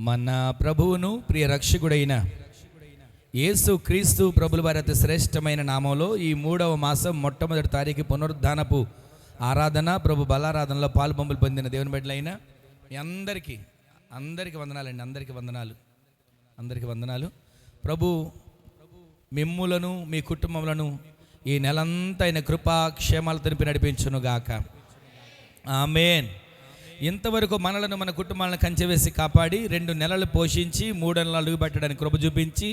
మన ప్రభువును ప్రియ రక్షకుడైన యేసు క్రీస్తు ప్రభుల వారి అతి శ్రేష్టమైన నామంలో ఈ 3వ మాసం మొట్టమొదటి తారీఖు పునరుద్ధానపు ఆరాధన ప్రభు బలారాధనలో పాలుపంపులు పొందిన దేవుని బిడ్డలైన మీ అందరికీ వందనాలండి. అందరికీ వందనాలు. ప్రభు మిమ్ములను మీ కుటుంబములను ఈ నెలంతా ఆయన కృపాక్షేమాలు తెలిపి నడిపించును గాక. ఆమేన్. ఇంతవరకు మనలను మన కుటుంబాలను కంచెవేసి కాపాడి 2 నెలలు పోషించి 3 నెలలు అడుగుపెట్టడానికి కృప చూపించి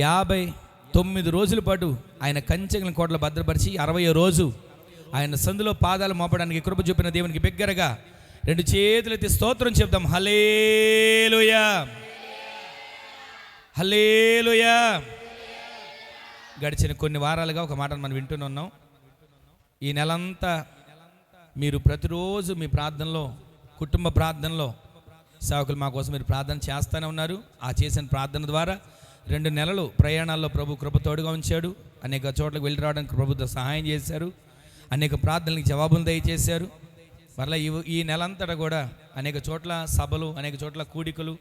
59 రోజుల పాటు ఆయన కంచెల కోటలు భద్రపరిచి 60వ రోజు ఆయన సందులో పాదాలు మోపడానికి కృప చూపిన దేవునికి బిగ్గరగా 2 చేతులెత్తి స్తోత్రం చెప్తాం. హల్లెలూయా, హల్లెలూయా. గడిచిన కొన్ని వారాలుగా ఒక మాటను మనం వింటున్నాం. ఈ నెలంతా మీరు ప్రతిరోజు మీ ప్రార్థనలో, కుటుంబ ప్రార్థనలో సేవకులు మా కోసం మీరు ప్రార్థన చేస్తూనే ఉన్నారు. ఆ చేసిన ప్రార్థన ద్వారా 2 నెలలు ప్రయాణాల్లో ప్రభు కృప తోడుగా ఉంచాడు. అనేక చోట్లకు వెళ్ళి రావడానికి ప్రభుత్వ సహాయం చేశారు. అనేక ప్రార్థనలకు జవాబులు దయచేశారు. మరలా ఈ నెలంతటా కూడా అనేక చోట్ల సభలు, అనేక చోట్ల కూడికలు,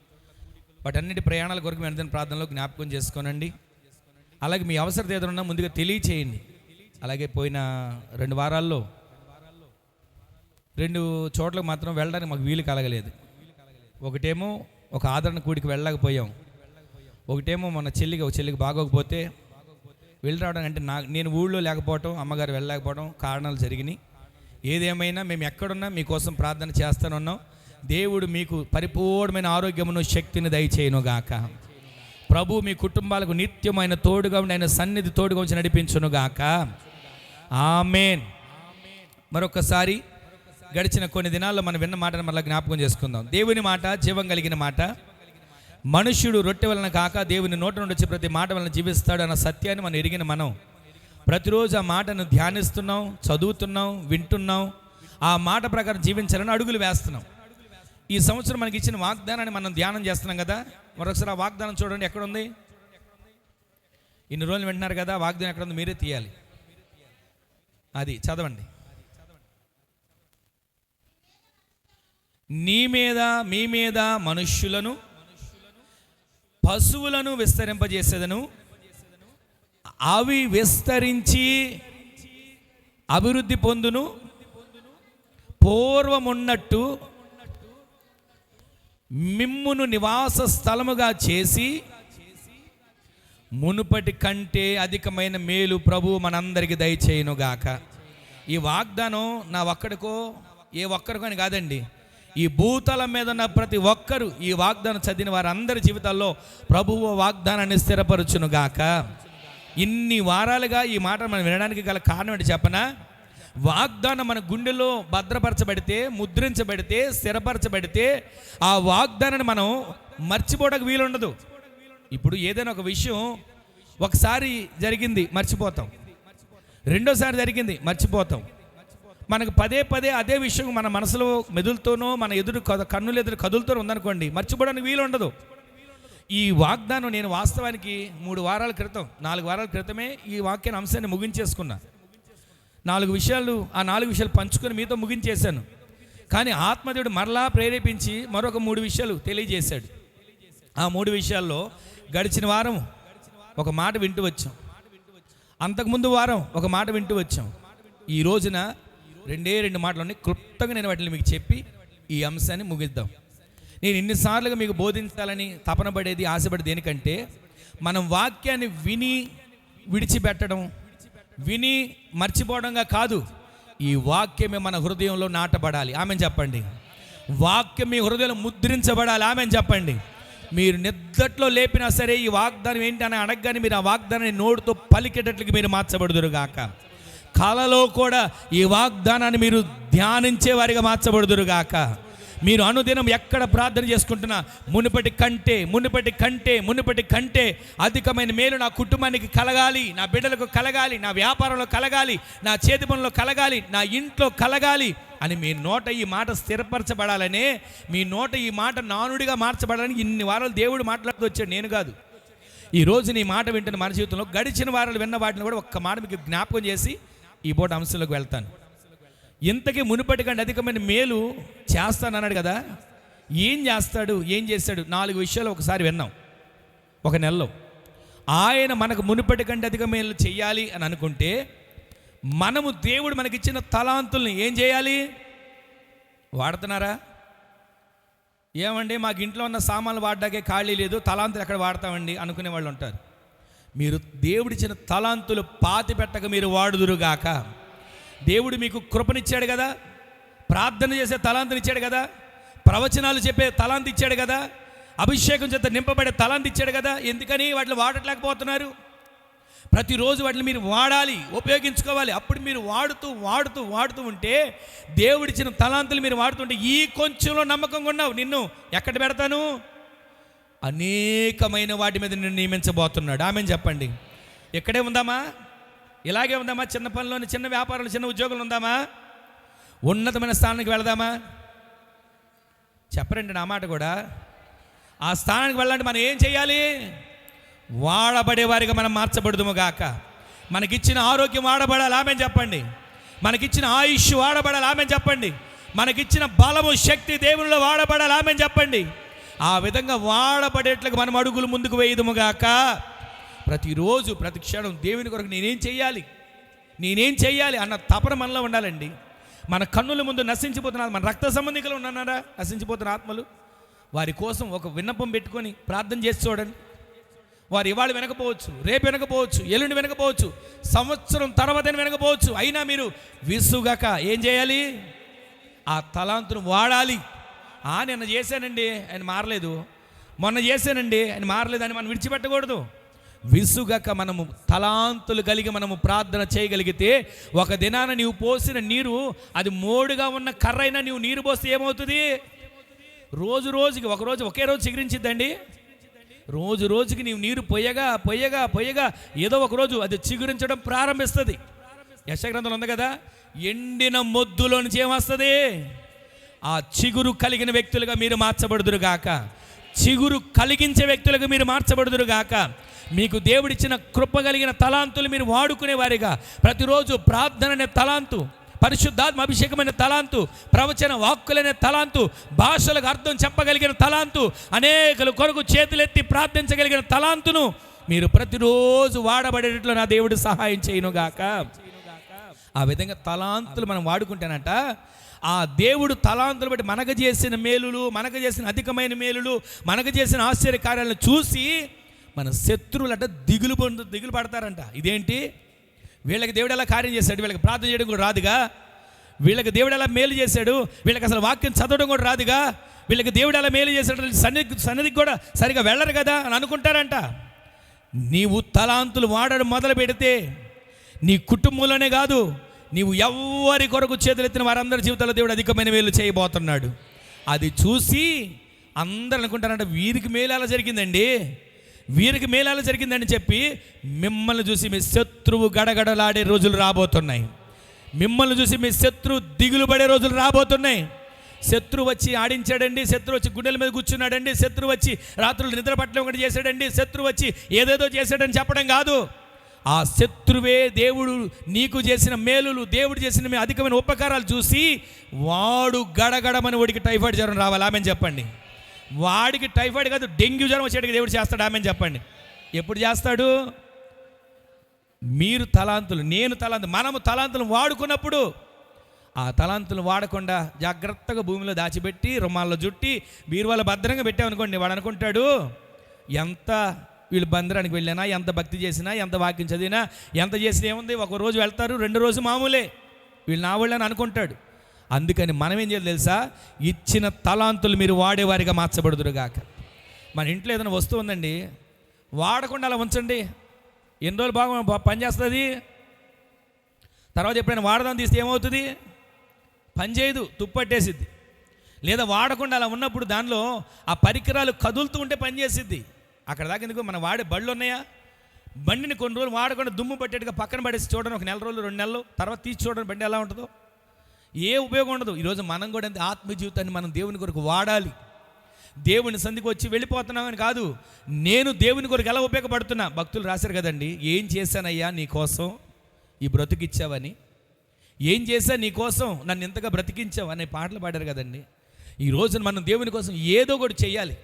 వాటన్నిటి ప్రయాణాల కొరకు మీ అందరిని ప్రార్థనలో జ్ఞాపకం చేసుకోనండి. అలాగే మీ అవసరం ఏదైనా ముందుగా తెలియచేయండి. అలాగే పోయిన 2 వారాల్లో 2 చోట్లకు మాత్రం వెళ్ళడానికి మాకు వీలు కలగలేదు. ఒకటేమో ఒక ఆదరణ కూడికి వెళ్ళలేకపోయాం. ఒకటేమో మన చెల్లికి బాగోకపోతే వెళ్ళి రావడం అంటే నేను ఊళ్ళో లేకపోవటం, అమ్మగారు వెళ్ళలేకపోవడం కారణాలు జరిగినాయి. ఏదేమైనా మేము ఎక్కడున్నా మీకోసం ప్రార్థన చేస్తానున్నాం. దేవుడు మీకు పరిపూర్ణమైన ఆరోగ్యమును శక్తిని దయచేయును గాక. ప్రభు మీ కుటుంబాలకు నిత్యమైన తోడుగా ఉండి ఆయన సన్నిధి తోడుగా ఉంచి నడిపించును గాక. ఆమేన్. మరొకసారి గడిచిన కొన్ని దినాల్లో మనం విన్న మాటను మళ్ళీ జ్ఞాపకం చేసుకుందాం. దేవుని మాట జీవం కలిగిన మాట. మనుష్యుడు రొట్టె వలన కాక దేవుని నోట నుండి వచ్చి ప్రతి మాట వలన జీవిస్తాడు అన్న సత్యాన్ని మనం ఎరిగిన మనం ప్రతిరోజు ఆ మాటను ధ్యానిస్తున్నాం, చదువుతున్నాం, వింటున్నాం. ఆ మాట ప్రకారం జీవించాలని అడుగులు వేస్తున్నాం. ఈ సంవత్సరం మనకి ఇచ్చిన వాగ్దానాన్ని మనం ధ్యానం చేస్తున్నాం కదా. మరొకసారి ఆ వాగ్దానం చూడండి, ఎక్కడుంది? ఇన్ని రోజులు వింటున్నారు కదా, వాగ్దానం ఎక్కడుంది మీరే తీయాలి. అది చదవండి. నీ మీద మీ మీద మనుష్యులను పశువులను విస్తరింపజేసేదను, అవి విస్తరించి అభివృద్ధి పొందును, పూర్వమున్నట్టు మిమ్మును నివాస స్థలముగా చేసి మునుపటి కంటే అధికమైన మేలు ప్రభు మనందరికీ దయచేయునుగాక. ఈ వాగ్దానం నా ఒక్కడికో ఏ ఒక్కరికో అని కాదండి. ఈ భూతలం మీద ఉన్న ప్రతి ఒక్కరు ఈ వాగ్దానం చదివిన వారందరి జీవితాల్లో ప్రభువు వాగ్దానాన్ని స్థిరపరచునుగాక. ఇన్ని వారాలుగా ఈ మాట మనం వినడానికి గల కారణం ఏంటి చెప్పనా? వాగ్దానం మన గుండెలో భద్రపరచబడితే, ముద్రించబడితే, స్థిరపరచబడితే ఆ వాగ్దానాన్ని మనం మర్చిపోవడానికి వీలుండదు. ఇప్పుడు ఏదైనా ఒక విషయం ఒకసారి జరిగింది మర్చిపోతాం, రెండోసారి జరిగింది మర్చిపోతాం. మనకు పదే పదే అదే విషయం మన మనసులో మెదులుతోనో మన కన్నులు ఎదురు కదులుతూనో ఉందనుకోండి, మర్చిపోవడానికి వీలు ఉండదు. ఈ వాగ్దానం నేను వాస్తవానికి 4 వారాల క్రితమే ఈ వాక్యాన్ని అంశాన్ని ముగించేసుకున్నా. 4 విషయాలు, ఆ 4 విషయాలు పంచుకొని మీతో ముగించేశాను. కానీ ఆత్మదేవుడు మరలా ప్రేరేపించి మరొక 3 విషయాలు తెలియజేశాడు. ఆ 3 విషయాల్లో గడిచిన వారం ఒక మాట వింటూ వచ్చాం, అంతకుముందు వారం ఒక మాట వింటూ వచ్చాం. ఈ రోజున 2 మాటలని క్లుప్తంగా నేను వాటిని మీకు చెప్పి ఈ అంశాన్ని ముగిద్దాం. నేను ఇన్నిసార్లుగా మీకు బోధించాలని తపన పడేది, ఆశపడేది దేనికంటే మనం వాక్యాన్ని విని విడిచిపెట్టడం, విని మర్చిపోవడంగా కాదు. ఈ వాక్యమే మన హృదయంలో నాటబడాలి. ఆమెను చెప్పండి. వాక్యం మీ హృదయంలో ముద్రించబడాలి. ఆమెను చెప్పండి. మీరు నిద్రలో లేపినా సరే ఈ వాగ్దానం ఏంటి అని అడగగానే మీరు ఆ వాగ్దానాన్ని నోటితో పలికేటట్లుగా మీరు మార్చబడుదురుగాక. కలలో కూడా ఈ వాగ్దానాన్ని మీరు ధ్యానించే వారిగా మార్చబడుదురుగాక. మీరు అనుదినం ఎక్కడ ప్రార్థన చేసుకుంటున్నా మునుపటి కంటే అధికమైన మేలు నా కుటుంబానికి కలగాలి, నా బిడ్డలకు కలగాలి, నా వ్యాపారంలో కలగాలి, నా చేతి పనుల్లో కలగాలి, నా ఇంట్లో కలగాలి అని మీ నోట ఈ మాట స్థిరపరచబడాలనే, మీ నోట ఈ మాట నానుడిగా మార్చబడాలని ఇన్ని వారాలు దేవుడు మాట్లాడుతూ వచ్చాడు, నేను కాదు. ఈరోజు నీ మాట వింటున్న మన జీవితంలో గడిచిన వారాలు విన్న వాటిని కూడా ఒక్క మాట మీకు జ్ఞాపకం చేసి ఈ పూట అంశంలోకి వెళ్తాను. ఇంతకీ మునుపటి కంటే అధికమైన మేలు చేస్తానన్నాడు కదా. ఏం చేస్తాడు, ఏం చేశాడు? 4 విషయాలు ఒకసారి విన్నాం ఒక నెలలో. ఆయన మనకు మునుపటి కంటే అధికమైన చెయ్యాలి అని అనుకుంటే మనము దేవుడు మనకిచ్చిన తలాంతుల్ని ఏం చేయాలి? వాడుతున్నారా? ఏమండి మాకు ఇంట్లో ఉన్న సామాన్లు వాడడాకే ఖాళీ లేదు, తలాంతులు ఎక్కడ వాడతామండి అనుకునే వాళ్ళు ఉంటారు. మీరు దేవుడిచ్చిన తలాంతులు పాతి పెట్టక మీరు వాడుదురుగాక. దేవుడు మీకు కృపనిచ్చాడు కదా, ప్రార్థన చేసే తలాంతుని ఇచ్చాడు కదా, ప్రవచనాలు చెప్పే తలాంతి ఇచ్చాడు కదా, అభిషేకం చేత నింపబడే తలాంతి ఇచ్చాడు కదా. ఎందుకని వాటిని వాడట్లేకపోతున్నారు? ప్రతిరోజు వాటిని మీరు వాడాలి, ఉపయోగించుకోవాలి. అప్పుడు మీరు వాడుతూ వాడుతూ వాడుతూ ఉంటే దేవుడిచ్చిన తలాంతులు మీరు వాడుతుంటే ఈ కొంచెంలో నమ్మకంగా ఉన్నావు, నిన్ను ఎక్కడ పెడతాను? అనేకమైన వాటి మీద నిన్ను నియమించబోతున్నాడు. ఆమెను చెప్పండి. ఎక్కడే ఉందామా? ఇలాగే ఉందామా? చిన్న పనుల్లోని, చిన్న వ్యాపారాలు, చిన్న ఉద్యోగులు ఉందామా? ఉన్నతమైన స్థానానికి వెళదామా? చెప్పరండి నా మాట కూడా. ఆ స్థానానికి వెళ్ళాలంటే మనం ఏం చేయాలి? వాడబడే వారిగా మనం మార్చబడుదుము గాక. మనకిచ్చిన ఆరోగ్యం వాడబడాలి, ఆమెను చెప్పండి. మనకిచ్చిన ఆయుష్ వాడబడాలి, ఆమెను చెప్పండి. మనకిచ్చిన బలము, శక్తి దేవునిలో వాడబడాలి, ఆమెను చెప్పండి. ఆ విధంగా వాడబడేట్లుగా మనం అడుగులు ముందుకు వేయదుము గాక. ప్రతిరోజు ప్రతి క్షణం దేవుని కొరకు నేనేం చెయ్యాలి అన్న తపన మనలో ఉండాలండి. మన కన్నుల ముందు నశించిపోతున్న మన రక్త సంబంధికులు ఉన్నారా, నశించిపోతున్న ఆత్మలు, వారి కోసం ఒక విన్నపం పెట్టుకొని ప్రార్థన చేసి చూడండి. వారు ఇవాళ వినకపోవచ్చు, రేపు వినకపోవచ్చు, ఎల్లుండి వినకపోవచ్చు, సంవత్సరం తర్వాత వినకపోవచ్చు. అయినా మీరు విసుగక ఏం చేయాలి? ఆ తలాంతును వాడాలి. నిన్న చేశానండి ఆయన మారలేదు, మొన్న చేశానండి ఆయన మారలేదు అని మనం విడిచిపెట్టకూడదు. విసుగక మనము తలాంతులు కలిగి మనము ప్రార్థన చేయగలిగితే ఒక దినాన నీవు పోసిన నీరు అది మోడుగా ఉన్న కర్రైనా నీవు నీరు పోస్తే ఏమవుతుంది? రోజు రోజుకి, ఒకరోజు ఒకే రోజు చిగురించిద్దండి. రోజు రోజుకి నీవు నీరు పొయ్యగా పొయ్యగా పొయ్యగా ఏదో ఒకరోజు అది చిగురించడం ప్రారంభిస్తుంది. యెషయా ఉంది కదా, ఎండిన మొద్దులో నుంచి ఏమొస్తుంది? ఆ చిగురు కలిగిన వ్యక్తులుగా మీరు మార్చబడుదురుగాక. చిగురు కలిగించే వ్యక్తులుగా మీరు మార్చబడుదురుగాక. మీకు దేవుడిచ్చిన కృప కలిగిన తలాంతులు మీరు వాడుకునే వారిగా ప్రతిరోజు ప్రార్థన అనే తలాంతు, పరిశుద్ధాత్మ అభిషేకమైన తలాంతు, ప్రవచన వాక్కులనే తలాంతు, భాషలకు అర్థం చెప్పగలిగిన తలాంతు, అనేకల కొరకు చేతులెత్తి ప్రార్థించగలిగిన తలాంతును మీరు ప్రతిరోజు వాడబడేటట్లు నా దేవుడు సహాయం చేయనుగాక. ఆ విధంగా తలాంతులు మనం వాడుకుంటేనట ఆ దేవుడు తలాంతులు బట్టి మనకు చేసిన మేలులు, మనకు చేసిన అధికమైన మేలులు, మనకు చేసిన ఆశ్చర్య కార్యాలను చూసి మన శత్రువులట దిగులు పడతారంట. ఇదేంటి, వీళ్ళకి దేవుడు ఎలా కార్యం చేశాడు, వీళ్ళకి ప్రార్థన చేయడం కూడా రాదుగా, వీళ్ళకి దేవుడు ఎలా మేలు చేశాడు, వీళ్ళకి అసలు వాక్యం చదవడం కూడా రాదుగా, వీళ్ళకి దేవుడు ఎలా మేలు చేశాడు, సన్నిధికి కూడా సరిగా వెళ్ళరు కదా అని అనుకుంటారంట. నీవు తలాంతులు వాడడం మొదలు పెడితే నీ కుటుంబంలోనే కాదు, నీవు ఎవరి కొరకు చేతులెత్తిన వారందరి జీవితాల్లో దేవుడు అధికమైన మేలు చేయబోతున్నాడు. అది చూసి అందరూ అనుకుంటారంట, వీరికి మేలు ఎలా జరిగిందండి, వీరికి మేలు ఎలా జరిగిందని చెప్పి మిమ్మల్ని చూసి మీ శత్రువు గడగడలాడే రోజులు రాబోతున్నాయి. మిమ్మల్ని చూసి మీ శత్రువు దిగులు పడే రోజులు రాబోతున్నాయి. శత్రువు వచ్చి ఆడించాడండి, శత్రువు వచ్చి గుండెల మీద కూర్చున్నాడండి, శత్రువు వచ్చి రాత్రులు నిద్ర పట్టడం ఒకటి చేశాడండి, శత్రువు వచ్చి ఏదేదో చేశాడని చెప్పడం కాదు. ఆ శత్రువే దేవుడు నీకు చేసిన మేలులు, దేవుడు చేసిన అధికమైన ఉపకారాలు చూసి వాడు గడగడమని వాడికి టైఫాయిడ్ జ్వరం రావాలి, ఆమెను చెప్పండి. వాడికి టైఫాయిడ్ కాదు, డెంగ్యూ జ్వరం వచ్చేటికి దేవుడు చేస్తాడు, ఆమెను చెప్పండి. ఎప్పుడు చేస్తాడు? మీరు తలాంతులు, నేను తలాంతులు, మనము తలాంతులు వాడుకున్నప్పుడు. ఆ తలాంతులు వాడకుండా జాగ్రత్తగా భూమిలో దాచిపెట్టి రుమాల్లో జుట్టి బీరువాల భద్రంగా పెట్టామనుకోండి, వాడు అనుకుంటాడు ఎంత వీళ్ళు బందరానికి వెళ్ళినా, ఎంత భక్తి చేసినా, ఎంత వాక్యం చదివినా, ఎంత చేసినా ఏముంది, ఒక రోజు వెళ్తారు, 2 రోజు మామూలే, వీళ్ళు నా వాళ్ళని అనుకుంటాడు. అందుకని మనం ఏం చేయాలి తెలుసా? ఇచ్చిన తలాంతులు మీరు వాడేవారిగా మార్చబడుదురుగాక. మన ఇంట్లో ఏదైనా వస్తువు ఉందండి, వాడకుండా అలా ఉంచండి, ఎన్ని రోజులు బాగా పనిచేస్తుంది, తర్వాత ఎప్పుడైనా వాడదాం తీస్తే ఏమవుతుంది? పనిచేయదు, తుప్పట్టేసిద్ది. లేదా వాడకుండా అలా ఉన్నప్పుడు దానిలో ఆ పరికరాలు కదులుతూ ఉంటే పనిచేసిద్ది. అక్కడ దాకా ఎందుకు, మన వాడే బళ్ళు ఉన్నాయా, బండిని కొన్ని రోజులు వాడకుండా దుమ్ము పట్టేట్టుగా పక్కన పడేసి చూడండి, ఒక నెల రోజులు 2 నెలలు తర్వాత తీసి చూడండి బండి ఎలా ఉంటుందో, ఏ ఉపయోగం ఉండదు. ఈరోజు మనం కూడా ఆత్మ జీవితాన్ని మనం దేవుని కొరకు వాడాలి. దేవుని సంధికి వచ్చి వెళ్ళిపోతున్నామని కాదు, నేను దేవుని కొరకు ఎలా ఉపయోగపడుతున్నా. భక్తులు రాశారు కదండి, ఏం చేశానయ్యా నీ కోసం ఈ బ్రతికిచ్చావని, ఏం చేశా నీ కోసం నన్ను ఇంతగా బ్రతికించావు అనే పాటలు పాడారు కదండి. ఈ రోజున మనం దేవుని కోసం ఏదో ఒకటి చేయాలి.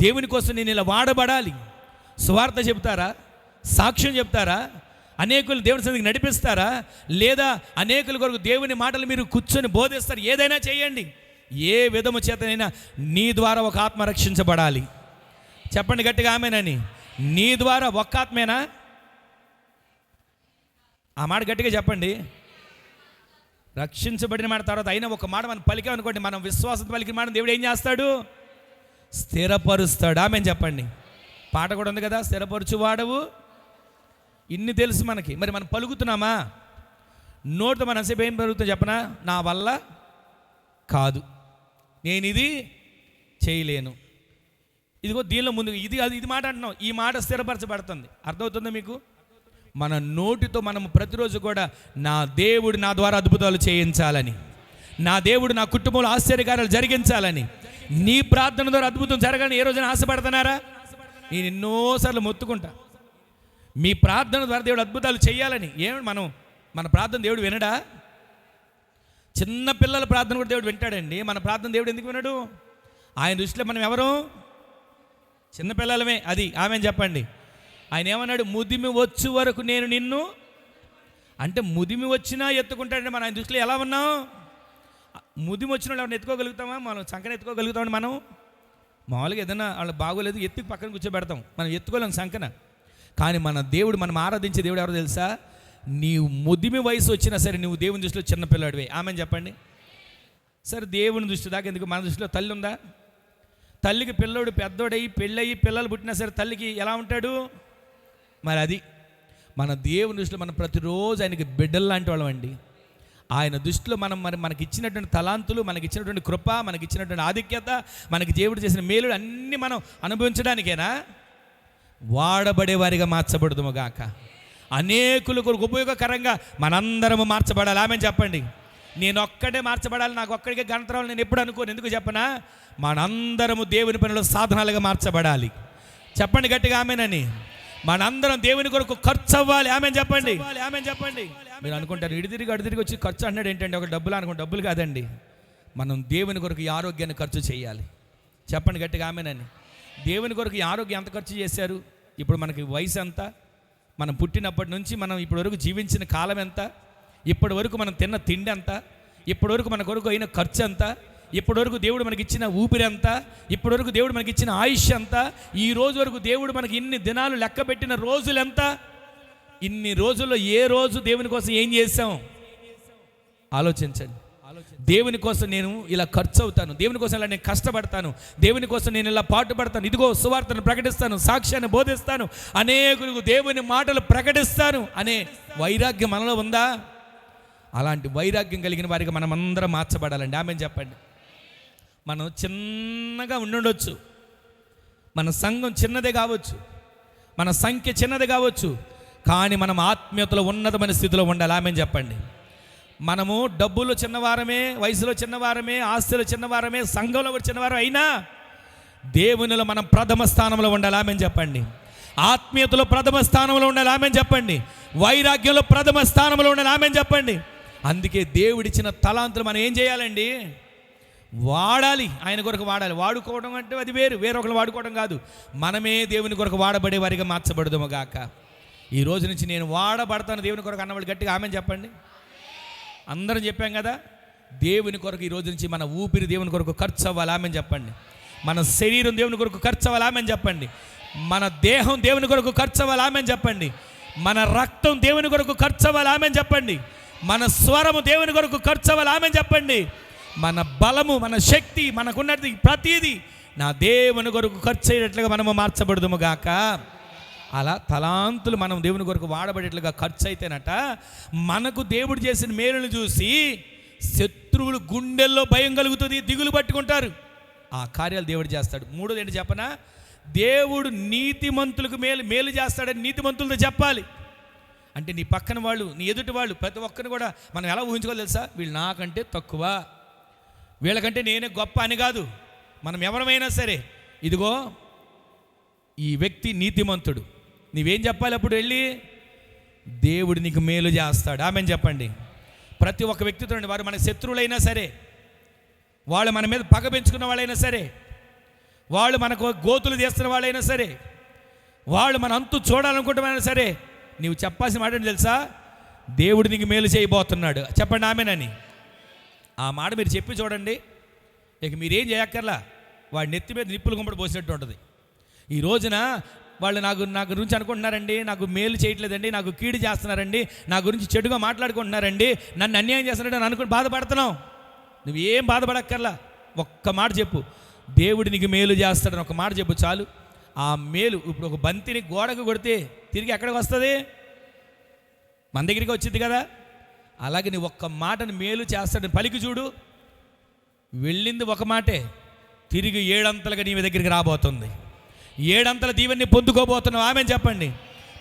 దేవుని కోసం నేను ఇలా వాడబడాలి. సువార్త చెప్తారా, సాక్ష్యం చెప్తారా, అనేకులు దేవుని సన్నిధికి నడిపిస్తారా, లేదా అనేకుల కొరకు దేవుని మాటలు మీరు కూర్చొని బోధిస్తారు. ఏదైనా చేయండి. ఏ విధము చేతనైనా నీ ద్వారా ఒక ఆత్మ రక్షించబడాలి. చెప్పండి గట్టిగా ఆమేనని. నీ ద్వారా ఒక్క ఆత్మేనా? ఆ మాట గట్టిగా చెప్పండి. రక్షించబడిన మాట తర్వాత అయినా ఒక మాట మనం పలికామనుకోండి, మనం విశ్వాసం పలికిన మాట దేవుడు ఏం చేస్తాడు? స్థిరపరుస్తాడు. ఆమేన్ చెప్పండి. పాట కూడా ఉంది కదా, స్థిరపరచువాడవు. ఇన్ని తెలుసు మనకి. మరి మనం పలుకుతున్నామా? నోటితో మనం సేపు ఏం పలుకుతాం చెప్పనా? నా వల్ల కాదు, నేను ఇది చేయలేను, ఇదిగో దీనిలో ముందు ఇది మాట అంటున్నాం. ఈ మాట స్థిరపరచబడుతుంది. అర్థమవుతుందా మీకు? మన నోటితో మనం ప్రతిరోజు కూడా నా దేవుడు నా ద్వారా అద్భుతాలు చేయించాలని, నా దేవుడు నా కుటుంబంలో ఆశ్చర్యకార్యాలు జరిగించాలని, నీ ప్రార్థన ద్వారా అద్భుతం జరగాలని ఏ రోజున ఆశపడుతున్నారా? నేను ఎన్నోసార్లు మొత్తుకుంటా, మీ ప్రార్థన ద్వారా దేవుడు అద్భుతాలు చేయాలని. మన ప్రార్థన దేవుడు వినడా? చిన్న పిల్లల ప్రార్థన కూడా దేవుడు వింటాడండి. మన ప్రార్థన దేవుడు ఎందుకు వినడు? ఆయన దృష్టిలో మనం ఎవరు? చిన్నపిల్లలమే. అది ఆమెను చెప్పండి. ఆయన ఏమన్నాడు? ముదిమి వచ్చు వరకు నేను నిన్ను, అంటే ముదిమి వచ్చినా ఎత్తుకుంటాడంటే మనం ఆయన దృష్టిలో ఎలా ఉన్నాం? ముదిమి వచ్చిన వాళ్ళు ఎవరిని ఎత్తుకోగలుగుతామా? మనం సంకన ఎత్తుకోగలుగుతామని మనం మామూలుగా ఏదైనా వాళ్ళు బాగోలేదు ఎత్తుకు పక్కన కూర్చోబెడతాం, మనం ఎత్తుకోలేం సంకన. కానీ మన దేవుడు, మనం ఆరాధించే దేవుడు ఎవరో తెలుసా? నీవు ముదిమి వయసు వచ్చినా సరే నువ్వు దేవుని దృష్టిలో చిన్నపిల్లాడివే. ఆమెను చెప్పండి. సరే దేవుని దృష్టి దాకా ఎందుకు? మన దృష్టిలో తల్లి ఉందా? తల్లికి పిల్లోడు పెద్దోడయ్యి పెళ్ళయి పిల్లలు పుట్టినా సరే తల్లికి ఎలా ఉంటాడు? మరి అది మన దేవుని దృష్టిలో మనం ప్రతిరోజు ఆయనకి బిడ్డలు లాంటి వాళ్ళం అండి. ఆయన దృష్టిలో మనం మనకి ఇచ్చినటువంటి తలాంతులు, మనకి ఇచ్చినటువంటి కృప, మనకి ఇచ్చినటువంటి ఆధిక్యత, మనకి దేవుడు చేసిన మేలుడు అన్నీ మనం అనుభవించడానికేనా? వాడబడే వారిగా మార్చబడుదుము గాక. అనేకుల కొరకు ఉపయోగకరంగా మనందరము మార్చబడాలి. ఆమె చెప్పండి. నేను ఒక్కడే మార్చబడాలి, నాకు ఒక్కడికే ఘనత రావాలి నేను ఎప్పుడు అనుకోను. ఎందుకు చెప్పనా? మనందరము దేవుని పనిలో సాధనాలుగా మార్చబడాలి. చెప్పండి గట్టిగా ఆమెనని. మనందరం దేవుని కొరకు ఖర్చు అవ్వాలి. ఆమె చెప్పండి. ఆమె చెప్పండి. మీరు అనుకుంటారు ఇటు తిరిగి వచ్చి ఖర్చు అన్నాడు ఏంటంటే ఒక డబ్బులు అనుకుంటే డబ్బులు కాదండి. మనం దేవుని కొరకు ఈ ఆరోగ్యాన్ని ఖర్చు చేయాలి. చెప్పండి గట్టిగా ఆమెనని. దేవుని కొరకు ఈ ఆరోగ్యం ఎంత ఖర్చు చేశారు? ఇప్పుడు మనకి వయసు ఎంత? మనం పుట్టినప్పటి నుంచి మనం ఇప్పటి వరకు జీవించిన కాలం ఎంత? ఇప్పటి వరకు మనం తిన్న తిండి ఎంత? ఇప్పటి వరకు మన కొరకు అయిన ఖర్చు ఎంత? ఇప్పటి వరకు దేవుడు మనకి ఇచ్చిన ఊపిరి ఎంత? ఇప్పటి వరకు దేవుడు మనకి ఇచ్చిన ఆయుష్ ఎంత? ఈ రోజు వరకు దేవుడు మనకి ఇన్ని దినాలు లెక్క పెట్టిన రోజులు ఎంత? ఇన్ని రోజుల్లో ఏ రోజు దేవుని కోసం ఏం చేశాం? ఆలోచించండి. దేవుని కోసం నేను ఇలా ఖర్చు అవుతాను, దేవుని కోసం ఇలా నేను కష్టపడతాను, దేవుని కోసం నేను ఇలా పాటుపడతాను, ఇదిగో సువార్తను ప్రకటిస్తాను, సాక్ష్యాన్ని బోధిస్తాను, అనేకులకు దేవుని మాటలు ప్రకటిస్తాను అనే వైరాగ్యం మనలో ఉందా? అలాంటి వైరాగ్యం కలిగిన వారికి మనం అందరం మార్చబడాలండి. ఆమె చెప్పండి. మనం చిన్నగా ఉండుండొచ్చు, మన సంఘం చిన్నదే కావచ్చు, మన సంఖ్య చిన్నది కావచ్చు, కానీ మనం ఆత్మీయతలో ఉన్నతమైన స్థితిలో ఉండాలి. ఆమె చెప్పండి. మనము డబ్బులో చిన్నవారమే, వయసులో చిన్నవారమే, ఆస్తులు చిన్నవారమే, సంఘంలో కూడా చిన్నవారం అయినా దేవునిలో మనం ప్రథమ స్థానంలో ఉండాలి. ఆమె చెప్పండి. ఆత్మీయతలో ప్రథమ స్థానంలో ఉండాలి. ఆమె చెప్పండి. వైరాగ్యంలో ప్రథమ స్థానంలో ఉండాలి. ఆమె చెప్పండి. అందుకే దేవుడిచ్చిన తలాంతులు మనం ఏం చేయాలండి? వాడాలి. ఆయన కొరకు వాడాలి. వాడుకోవడం అంటే అది వేరొకరు వాడుకోవడం కాదు. మనమే దేవుని కొరకు వాడబడే వారిగా మార్చబడదుము గాక. ఈ రోజు నుంచి నేను వాడబడతాను దేవుని కొరకు అన్నవాళ్ళు గట్టిగా ఆమె చెప్పండి. అందరం చెప్పాం కదా, దేవుని కొరకు ఈ రోజు నుంచి మన ఊపిరి దేవుని కొరకు ఖర్చు అవ్వాలి. ఆమె చెప్పండి. మన శరీరం దేవుని కొరకు ఖర్చు అవ్వాలి. ఆమె చెప్పండి. మన దేహం దేవుని కొరకు ఖర్చు అవ్వాలి. ఆమె చెప్పండి. మన రక్తం దేవుని కొరకు ఖర్చు అవ్వాలి. ఆమె చెప్పండి. మన స్వరము దేవుని కొరకు ఖర్చు అవ్వాలి. ఆమె చెప్పండి. మన బలము, మన శక్తి, మనకున్నది ప్రతిదీ నా దేవుని కొరకు ఖర్చు అయ్యేట్లుగా మనము మార్చబడదుము గాక. అలా తలాంతులు మనం దేవుని కొరకు వాడబడేట్లుగా ఖర్చు అయితేనట మనకు దేవుడు చేసిన మేలును చూసి శత్రువులు గుండెల్లో భయం కలుగుతుంది, దిగులు పట్టుకుంటారు. ఆ కార్యాలు దేవుడు చేస్తాడు. మూడోది ఏంటి చెప్పనా? దేవుడు నీతిమంతులకు మేలు చేస్తాడని నీతిమంతులతో చెప్పాలి. అంటే నీ పక్కన వాళ్ళు, నీ ఎదుటి వాళ్ళు, ప్రతి ఒక్కరిని కూడా మనం ఎలా ఊహించుకోవాలి తెలుసా? వీళ్ళు నాకంటే తక్కువ, వీళ్ళకంటే నేనే గొప్ప అని కాదు. మనం ఎవరమైనా సరే, ఇదిగో ఈ వ్యక్తి నీతిమంతుడు, నీవేం చెప్పాలి? అప్పుడు వెళ్ళి దేవుడు నీకు మేలు చేస్తాడు. ఆమె చెప్పండి. ప్రతి ఒక్క వ్యక్తితో వారు మన శత్రువులైనా సరే, వాళ్ళు మన మీద పగ పెంచుకున్న వాళ్ళైనా సరే, వాళ్ళు మనకు గోతులు తీస్తున్న వాళ్ళైనా సరే, వాళ్ళు మన అంతు చూడాలనుకుంటున్నా సరే, నీవు చెప్పాల్సిన మాట ఏంటి తెలుసా? దేవుడు నీకు మేలు చేయబోతున్నాడు. చెప్పండి ఆమెనని. ఆ మాట మీరు చెప్పి చూడండి, ఇక మీరేం చేయక్కర్లా, వాడి నెత్తి మీద నిప్పులు గుమ్మడి పోసినట్టు ఉంటుంది. ఈ రోజున వాళ్ళు నా గురించి అనుకుంటున్నారండి, నాకు మేలు చేయట్లేదండి, నాకు కీడు చేస్తున్నారండి, నా గురించి చెడుగా మాట్లాడుకుంటున్నారండి, నన్ను అన్యాయం చేస్తున్నారని అని అనుకుని బాధపడుతున్నావు. నువ్వేం బాధపడక్కర్లా. ఒక్క మాట చెప్పు, దేవుడు నీకు మేలు చేస్తాడని ఒక మాట చెప్పు చాలు. ఆ మేలు, ఇప్పుడు ఒక బంతిని గోడకు కొడితే తిరిగి ఎక్కడికి వస్తుంది? మన దగ్గరికి వచ్చింది కదా. అలాగే నీ ఒక్క మాటని మేలు చేస్తాడని పలికి చూడు. వెళ్ళింది ఒక మాటే, తిరిగి 7 అంతలుగా నీ దగ్గరికి రాబోతుంది. 7 అంతల దీవెన్ని పొందుకోబోతున్నావు. ఆమె చెప్పండి.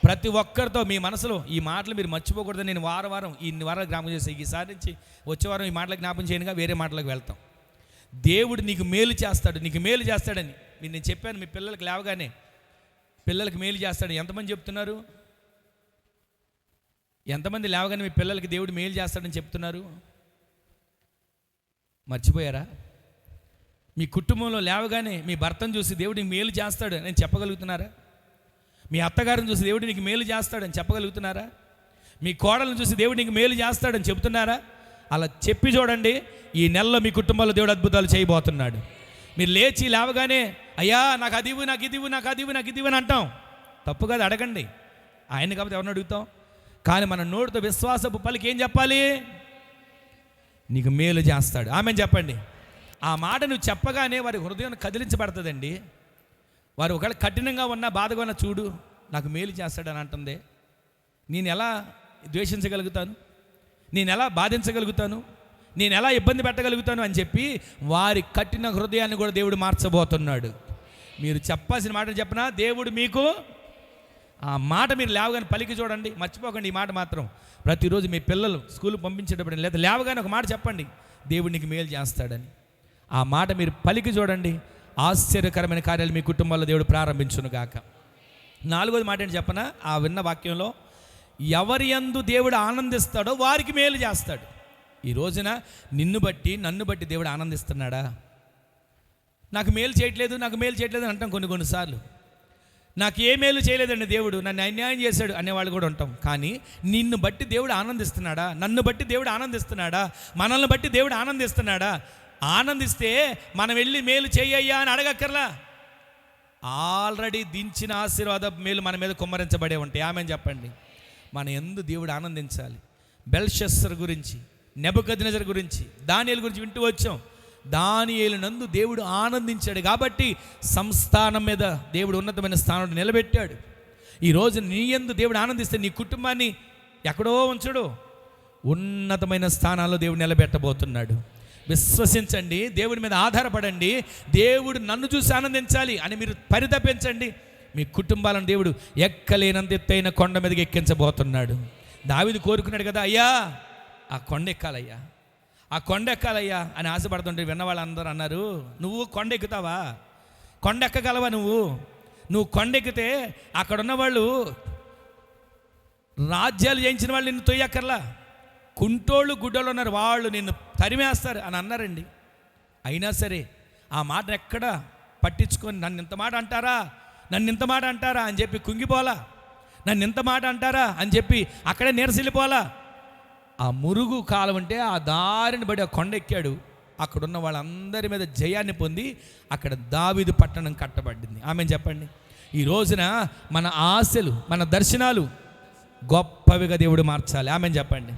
ప్రతి ఒక్కరితో మీ మనసులో ఈ మాటలు మీరు మర్చిపోకూడదని నేను వారం ఇన్ని వారాలు జ్ఞాపకం చేసి, ఈసారి నుంచి వచ్చే వారం ఈ మాటలకు జ్ఞాపకం చేయనుగా వేరే మాటలకు వెళ్తాం. దేవుడు నీకు మేలు చేస్తాడు, నీకు మేలు చేస్తాడని నేను చెప్పాను. మీ పిల్లలకి లేవగానే పిల్లలకి మేలు చేస్తాడు ఎంతమంది చెప్తున్నారు? ఎంతమంది లేవగానే మీ పిల్లలకి దేవుడు మేలు చేస్తాడని చెప్తున్నారు? మర్చిపోయారా? మీ కుటుంబంలో లేవగానే మీ భర్తను చూసి దేవుడు నీకు మేలు చేస్తాడు అని చెప్పగలుగుతున్నారా? మీ అత్తగారిని చూసి దేవుడు నీకు మేలు చేస్తాడని చెప్పగలుగుతున్నారా? మీ కోడలను చూసి దేవుడు నీకు మేలు చేస్తాడని చెప్తున్నారా? అలా చెప్పి చూడండి, ఈ నెలలో మీ కుటుంబంలో దేవుడు అద్భుతాలు చేయబోతున్నాడు. మీరు లేచి లేవగానే అయ్యా నాకు అది ఇవ్వు, నాకు ఇది ఇవ్వు, నాకు అది ఇవ్వు, నాకు ఇది ఇవ్వు అని అంటాం. తప్పు కాదు, అడగండి. ఆయన కాబట్టి ఎవరిని అడుగుతాం? కానీ మన నోటితో విశ్వాసపు పలికి ఏం చెప్పాలి? నీకు మేలు చేస్తాడు. ఆమెను చెప్పండి. ఆ మాట నువ్వు చెప్పగానే వారి హృదయం కదిలించబడుతుందండి. వారు ఒకవేళ కఠినంగా ఉన్నా, బాధగా ఉన్నా, చూడు నాకు మేలు చేస్తాడని అంటుంది. నేను ఎలా ద్వేషించగలుగుతాను? నేను ఎలా బాధించగలుగుతాను? నేను ఎలా ఇబ్బంది పెట్టగలుగుతాను అని చెప్పి వారి కఠిన హృదయాన్ని కూడా దేవుడు మార్చబోతున్నాడు. మీరు చెప్పాల్సిన మాటలు చెప్పనా? దేవుడు మీకు ఆ మాట మీరు లేవగానే పలికి చూడండి. మర్చిపోకండి ఈ మాట మాత్రం. ప్రతిరోజు మీ పిల్లలు స్కూల్కి పంపించేటప్పుడు లేదా లేవగానే ఒక మాట చెప్పండి, దేవుడు నీకు మేలు చేస్తాడని. ఆ మాట మీరు పలికి చూడండి, ఆశ్చర్యకరమైన కార్యాలు మీ కుటుంబాల్లో దేవుడు ప్రారంభించునుగాక. 4వది మాట ఏంటి చెప్పనా? ఆ విన్న వాక్యంలో, ఎవరి యందు దేవుడు ఆనందిస్తాడో వారికి మేలు చేస్తాడు. ఈ రోజున నిన్ను బట్టి నన్ను బట్టి దేవుడు ఆనందిస్తున్నాడా? నాకు మేలు చేయట్లేదు, నాకు మేలు చేయట్లేదు అని అంటాం కొన్నిసార్లు. నాకు ఏ మేలు చేయలేదండి దేవుడు, నన్ను అన్యాయం చేశాడు అనేవాళ్ళు కూడా ఉంటాం. కానీ నిన్ను బట్టి దేవుడు ఆనందిస్తున్నాడా? నన్ను బట్టి దేవుడు ఆనందిస్తున్నాడా? మనల్ని బట్టి దేవుడు ఆనందిస్తున్నాడా? ఆనందిస్తే మనం వెళ్ళి మేలు చెయ్యయ్యా అని అడగక్కర్లా. ఆల్రెడీ దించిన ఆశీర్వాద మేలు మన మీద కుమ్మరించబడే ఉంటాయి. ఆమెను చెప్పండి. మన యందు దేవుడు ఆనందించాలి. బెల్షస్సర్ గురించి, నెబుకద్నెజర్ గురించి, దానియేలు గురించి వింటూ వచ్చాం. దానియేలు నందు దేవుడు ఆనందించాడు కాబట్టి సంస్థానం మీద దేవుడు ఉన్నతమైన స్థానంలో నిలబెట్టాడు. ఈరోజు నీ యందు దేవుడు ఆనందిస్తే నీ కుటుంబాన్ని ఎక్కడో ఉంచడు, ఉన్నతమైన స్థానాల్లో దేవుడు నిలబెట్టబోతున్నాడు. విశ్వసించండి, దేవుడి మీద ఆధారపడండి. దేవుడు నన్ను చూసి ఆనందించాలి అని మీరు పరితపించండి. మీ కుటుంబాలను దేవుడు ఎక్కలేనంత ఎత్తైన కొండ మీదకి ఎక్కించబోతున్నాడు. దావీదు కోరుకున్నాడు కదా, అయ్యా ఆ కొండ ఎక్కాలయ్యా, ఆ కొండ ఎక్కాలయ్యా అని ఆశపడుతుంటే విన్న వాళ్ళందరూ అన్నారు, నువ్వు కొండ ఎక్కుతావా? కొండ ఎక్కగలవా? నువ్వు కొండ ఎక్కితే అక్కడ ఉన్న వాళ్ళు రాజ్యాలు జయించిన వాళ్ళు నిన్ను తొయ్యక్కర్లా. కుంటోళ్ళు గుడ్డోళ్ళు ఉన్నారు, వాళ్ళు నిన్ను తరిమేస్తారు అని అన్నారండి. అయినా సరే ఆ మాట ఎక్కడ పట్టించుకొని నన్ను ఇంత మాట అంటారా, నన్ను ఇంత మాట అంటారా అని చెప్పి కుంగిపోలా, నన్ను ఇంత మాట అంటారా అని చెప్పి అక్కడే నీరసిల్లిపోలా. ఆ మురుగు కాలం అంటే ఆ దారిని బడి ఆ కొండ ఎక్కాడు. అక్కడున్న వాళ్ళందరి మీద జయాన్ని పొంది అక్కడ దావీదు పట్టణం కట్టబడింది. ఆమెను చెప్పండి. ఈ రోజున మన ఆశలు, మన దర్శనాలు గొప్పవిగా దేవుడు మార్చాలి. ఆమెను చెప్పండి.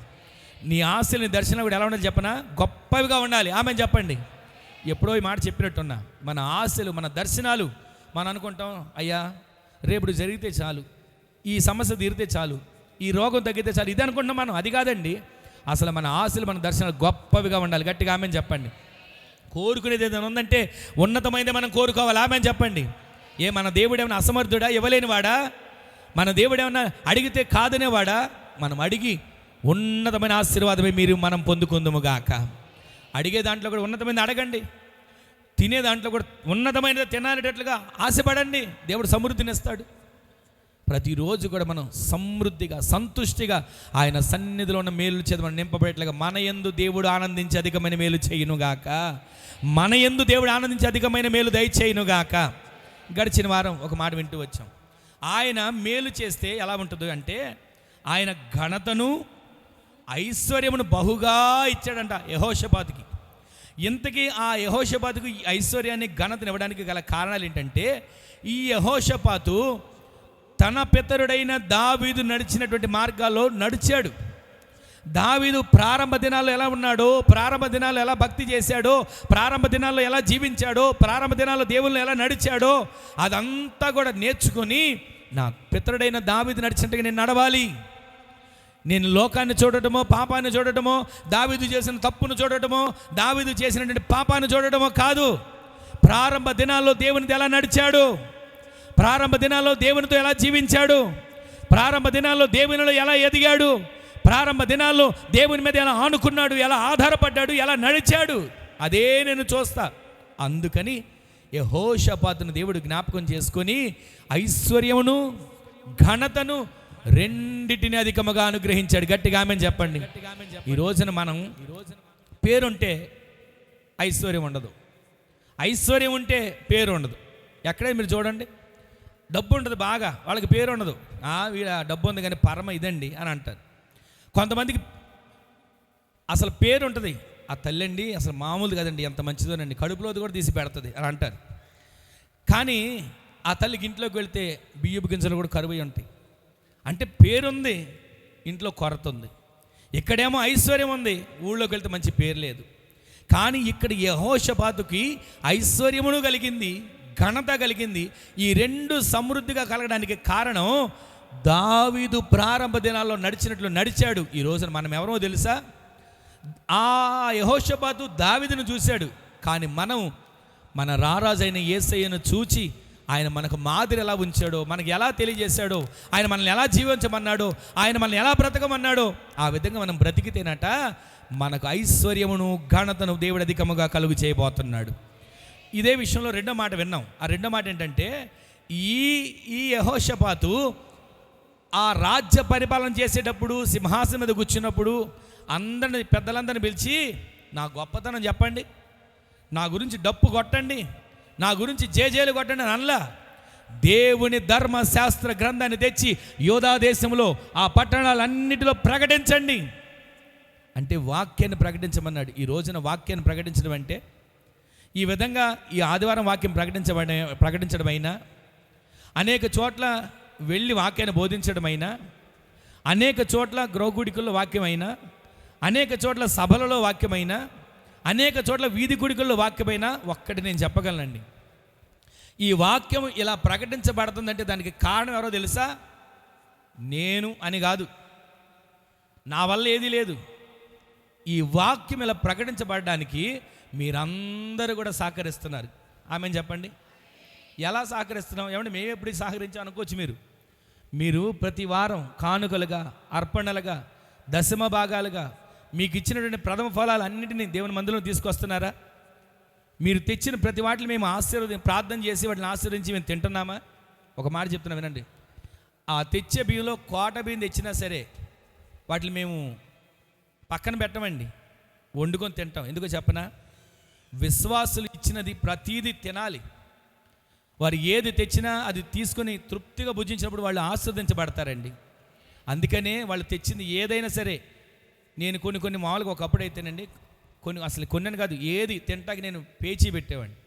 నీ ఆశలు, నీ దర్శనం కూడా ఎలా ఉండాలి చెప్పనా? గొప్పవిగా ఉండాలి. ఆమెను చెప్పండి. ఎప్పుడో ఈ మాట చెప్పినట్టున్నా, మన ఆశలు, మన దర్శనాలు మనం అనుకుంటాం, అయ్యా రేపు జరిగితే చాలు, ఈ సమస్య తీరితే చాలు, ఈ రోగం తగ్గితే చాలు, ఇది అనుకుంటున్నాం మనం. అది కాదండి. అసలు మన ఆశలు, మన దర్శనాలు గొప్పవిగా ఉండాలి. గట్టిగా ఆమెను చెప్పండి. కోరుకునేది ఏదైనా ఉందంటే ఉన్నతమైనది మనం కోరుకోవాలి. ఆమెను చెప్పండి. మన దేవుడు ఏమైనా అసమర్థుడా, ఇవ్వలేనివాడా? మన దేవుడు ఏమైనా అడిగితే కాదనేవాడా? మనం అడిగి ఉన్నతమైన ఆశీర్వాదమే మనం పొందుకుందుముగాక. అడిగే దాంట్లో కూడా ఉన్నతమైనది అడగండి, తినే దాంట్లో కూడా ఉన్నతమైనది తినాలేటట్లుగా ఆశపడండి. దేవుడు సమృద్ధినిస్తాడు. ప్రతిరోజు కూడా మనం సమృద్ధిగా సంతుష్టిగా ఆయన సన్నిధిలో ఉన్న మేలు చేత మనం నింపబడేట్లుగా మన యందు దేవుడు ఆనందించి అధికమైన మేలు చేయునుగాక. మన యందు దేవుడు ఆనందించి అధికమైన మేలు దయచేయునుగాక. గడిచిన వారం ఒక మాట వింటూ వచ్చాం. ఆయన మేలు చేస్తే ఎలా ఉంటుంది అంటే ఆయన ఘనతను ఐశ్వర్యమును బహుగా ఇచ్చాడంట యెహోషాపాతుకి. ఇంతకీ ఆ యెహోషాపాతుకు ఈ ఐశ్వర్యాన్ని ఘనతను ఇవ్వడానికి గల కారణాలు ఏంటంటే, ఈ యెహోషాపాతు తన పితరుడైన దావీదు నడిచినటువంటి మార్గాల్లో నడిచాడు. దావీదు ప్రారంభ దినాల్లో ఎలా ఉన్నాడో, ప్రారంభ దినాల్లో ఎలా భక్తి చేశాడో, ప్రారంభ దినాల్లో ఎలా జీవించాడో, ప్రారంభ దినాల్లో దేవుళ్ళు ఎలా నడిచాడో అదంతా కూడా నేర్చుకొని నా పితరుడైన దావీదు నడిచినట్టుగా నేను నడవాలి. నేను లోకాన్ని చూడటమో, పాపాన్ని చూడటమో, దావీదు చేసిన తప్పును చూడటమో, దావీదు చేసినటువంటి పాపాన్ని చూడటమో కాదు. ప్రారంభ దినాల్లో దేవునితో ఎలా నడిచాడు, ప్రారంభ దినాల్లో దేవునితో ఎలా జీవించాడు, ప్రారంభ దినాల్లో దేవునిలో ఎలా ఎదిగాడు, ప్రారంభ దినాల్లో దేవుని మీద ఎలా ఆనుకున్నాడు, ఎలా ఆధారపడ్డాడు, ఎలా నడిచాడు, అదే నేను చూస్తా. అందుకని యెహోషాపాతును దేవుడు జ్ఞాపకం చేసుకొని ఐశ్వర్యమును ఘనతను రెండిటిని అధికముగా అనుగ్రహించాడు. గట్టిగా ఆమేన్ చెప్పండి. ఈ రోజున మనం పేరుంటే ఐశ్వర్యం ఉండదు, ఐశ్వర్యం ఉంటే పేరు ఉండదు. ఎక్కడైనా మీరు చూడండి, డబ్బు ఉంటుంది బాగా, వాళ్ళకి పేరు ఉండదు. వీళ్ళ డబ్బు ఉంది కానీ పరమ ఇదండి అని అంటారు. కొంతమందికి అసలు పేరు ఉంటుంది, ఆ తల్లండి అసలు మామూలు కదండి, ఎంత మంచిదోనండి, కడుపులోది కూడా తీసి పెడుతుంది అని అంటారు. కానీ ఆ తల్లికి ఇంట్లోకి వెళ్తే బియ్యపు గింజలు కూడా కరువై ఉంటాయి. అంటే పేరుంది, ఇంట్లో కొరత ఉంది. ఇక్కడేమో ఐశ్వర్యం ఉంది, ఊళ్ళోకి వెళ్తే మంచి పేరు లేదు. కానీ ఇక్కడ యెహోషాపాతుకి ఐశ్వర్యమును కలిగింది, ఘనత కలిగింది. ఈ రెండు సమృద్ధిగా కలగడానికి కారణం దావీదు ప్రారంభ దినాల్లో నడిచినట్లు నడిచాడు. ఈ రోజున మనం ఎవరో తెలుసా? ఆ యెహోషాపాతు దావీదును చూశాడు, కానీ మనం మన రారాజైన యేసయ్యను చూచి ఆయన మనకు మాదిరి ఎలా ఉంచాడో, మనకు ఎలా తెలియజేశాడో, ఆయన మనల్ని ఎలా జీవించమన్నాడో, ఆయన మనల్ని ఎలా బ్రతకమన్నాడో ఆ విధంగా మనం బ్రతికితేనట మనకు ఐశ్వర్యమును ఘనతను దేవుడు అధికముగా కలుగు చేయబోతున్నాడు. ఇదే విషయంలో రెండో మాట విన్నాం. ఆ రెండో మాట ఏంటంటే, ఈ యెహోషాపాతు ఆ రాజ్య పరిపాలన చేసేటప్పుడు సింహాసనం మీద కూర్చున్నప్పుడు అందరిని పెద్దలందరిని పిలిచి నా గొప్పతనం చెప్పండి, నా గురించి డప్పు కొట్టండి, నా గురించి జేజేలు కొట్టండి అని అనలా. దేవుని ధర్మశాస్త్ర గ్రంథాన్ని తెచ్చి యోధా దేశంలో ఆ పట్టణాలన్నిటిలో ప్రకటించండి అంటే వాక్యాన్ని ప్రకటించమన్నాడు. ఈ రోజున వాక్యాన్ని ప్రకటించడం అంటే ఈ విధంగా ఈ ఆదివారం వాక్యం ప్రకటించడమైనా, అనేక చోట్ల వెళ్ళి వాక్యాన్ని బోధించడమైనా, అనేక చోట్ల గృహగుడికల్లో వాక్యమైనా, అనేక చోట్ల సభలలో వాక్యమైనా, అనేక చోట్ల వీధి గుడికల్లో వాక్యమైనా ఒక్కటి నేను చెప్పగలనండి. ఈ వాక్యం ఇలా ప్రకటించబడుతుందంటే దానికి కారణం ఎవరో తెలుసా? నేను అని కాదు, నా వల్ల ఏదీ లేదు. ఈ వాక్యం ఇలా ప్రకటించబడడానికి మీరందరూ కూడా సహకరిస్తున్నారు. ఆమెను చెప్పండి. ఎలా సహకరిస్తున్నాం? ఏమంటే మేము ఎప్పుడు సహకరించాం అనుకోవచ్చు. మీరు ప్రతి వారం కానుకలుగా, అర్పణలుగా, దశమ భాగాలుగా మీకు ఇచ్చినటువంటి ప్రథమ ఫలాలు అన్నింటినీ దేవుని మందిరంలో తీసుకొస్తున్నారా? మీరు తెచ్చిన ప్రతి వాటిని మేము ప్రార్థన చేసి వాటిని ఆశీర్వదించి మేము తింటున్నామా? ఒక మాట చెప్తున్నా వినండి. ఆ తెచ్చే బియ్యంలో కోట బియ్యం తెచ్చినా సరే వాటిని మేము పక్కన పెట్టమండి, వండుకొని తింటాం. ఎందుకో చెప్పనా? విశ్వాసులు ఇచ్చినది ప్రతీది తినాలి. వారు ఏది తెచ్చినా అది తీసుకొని తృప్తిగా భుజించినప్పుడు వాళ్ళు ఆస్వాదించబడతారండి. అందుకనే వాళ్ళు తెచ్చింది ఏదైనా సరే, నేను కొన్ని మామూలుగా ఒకప్పుడు అయితేనండి అసలు కొన్ని కాదు, ఏది తింటాకి నేను పేచీ పెట్టేవాడిని.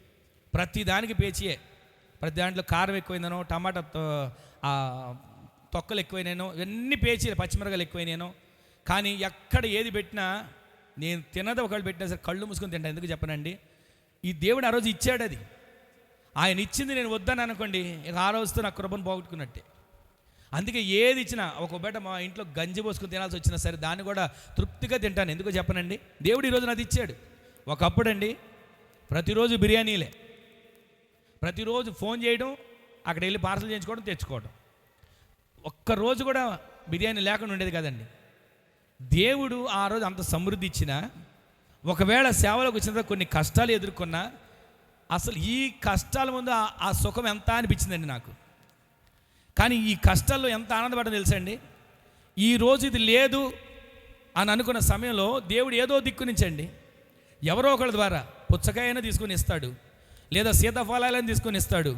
ప్రతి దానికి పేచీయే. ప్రతి దాంట్లో కారం ఎక్కువైందనో, టమాటా తొక్కలు ఎక్కువైనానో, ఇవన్నీ పేచీలు, పచ్చిమిరకాయలు ఎక్కువైనానో. కానీ ఎక్కడ ఏది పెట్టినా నేను తినది ఒకళ్ళు పెట్టినా సరే కళ్ళు మూసుకొని తింటాను. ఎందుకు చెప్పనండి? ఈ దేవుడు ఆ రోజు ఇచ్చాడు, అది ఆయన ఇచ్చింది నేను వద్దాను అనుకోండి, ఇక ఆ రోజుతో నా కృపను పోగొట్టుకున్నట్టే. అందుకే ఏది ఇచ్చినా, ఒక బేట మా ఇంట్లో గంజి పోసుకొని తినాల్సి వచ్చినా సరే దాన్ని కూడా తృప్తిగా తింటాను. ఎందుకో చెప్పనండి? దేవుడు ఈరోజు అది ఇచ్చాడు. ఒకప్పుడండి ప్రతిరోజు బిర్యానీలే, ప్రతిరోజు ఫోన్ చేయడం, అక్కడ వెళ్ళి పార్సల్ చేయించుకోవడం, తెచ్చుకోవడం. ఒక్కరోజు కూడా బిర్యానీ లేకుండా ఉండేది కదండి. దేవుడు ఆ రోజు అంత సమృద్ధి ఇచ్చినా, ఒకవేళ సేవలోకి వచ్చిన తర్వాత కొన్ని కష్టాలు ఎదుర్కొన్నా, అసలు ఈ కష్టాల ముందు ఆ సుఖం ఎంత అనిపించిందండి నాకు. కానీ ఈ కష్టాల్లో ఎంత ఆనందపడడం తెలుసండి. ఈరోజు ఇది లేదు అని అనుకున్న సమయంలో దేవుడు ఏదో దిక్కు నుంచండి ఎవరో ఒకరి ద్వారా పుచ్చకాయైనా తీసుకొని ఇస్తాడు, లేదా సీతాఫలాలను తీసుకొని ఇస్తాడు.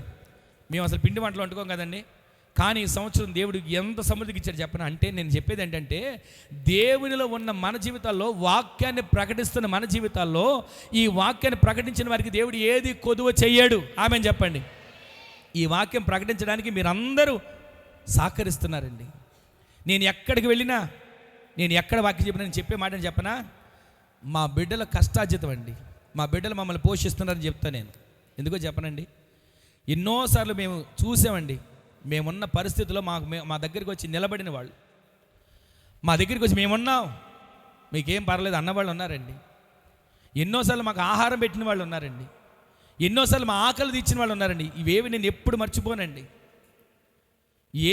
మేము అసలు పిండి వంటలు వండుకోం కదండి. కానీ ఈ సంవత్సరం దేవుడు ఎంత సమృద్ధికి ఇచ్చాడు చెప్పనా. అంటే నేను చెప్పేది ఏంటంటే, దేవునిలో ఉన్న మన జీవితాల్లో, వాక్యాన్ని ప్రకటిస్తున్న మన జీవితాల్లో, ఈ వాక్యాన్ని ప్రకటించిన వారికి దేవుడు ఏది కొదువ చెయ్యడు. ఆమెను చెప్పండి. ఈ వాక్యం ప్రకటించడానికి మీరందరూ సహకరిస్తున్నారండి. నేను ఎక్కడికి వెళ్ళినా, నేను ఎక్కడ వాక్యం చెప్పినా, నేను చెప్పే మాటని చెప్పనా, మా బిడ్డల కష్టార్జితం అండి. మా బిడ్డలు మమ్మల్ని పోషిస్తున్నారని చెప్తాను నేను. ఎందుకో చెప్పనండి, ఎన్నోసార్లు మేము చూసామండి. మేమున్న పరిస్థితుల్లో మా దగ్గరికి వచ్చి నిలబడిన వాళ్ళు, మా దగ్గరికి వచ్చి మేమున్నాం, మీకేం పర్లేదు అన్నవాళ్ళు ఉన్నారండి. ఎన్నోసార్లు మాకు ఆహారం పెట్టిన వాళ్ళు ఉన్నారండి. ఎన్నోసార్లు మా ఆకలి తీర్చిన వాళ్ళు ఉన్నారండి. ఇవేవి నేను ఎప్పుడు మర్చిపోనండి.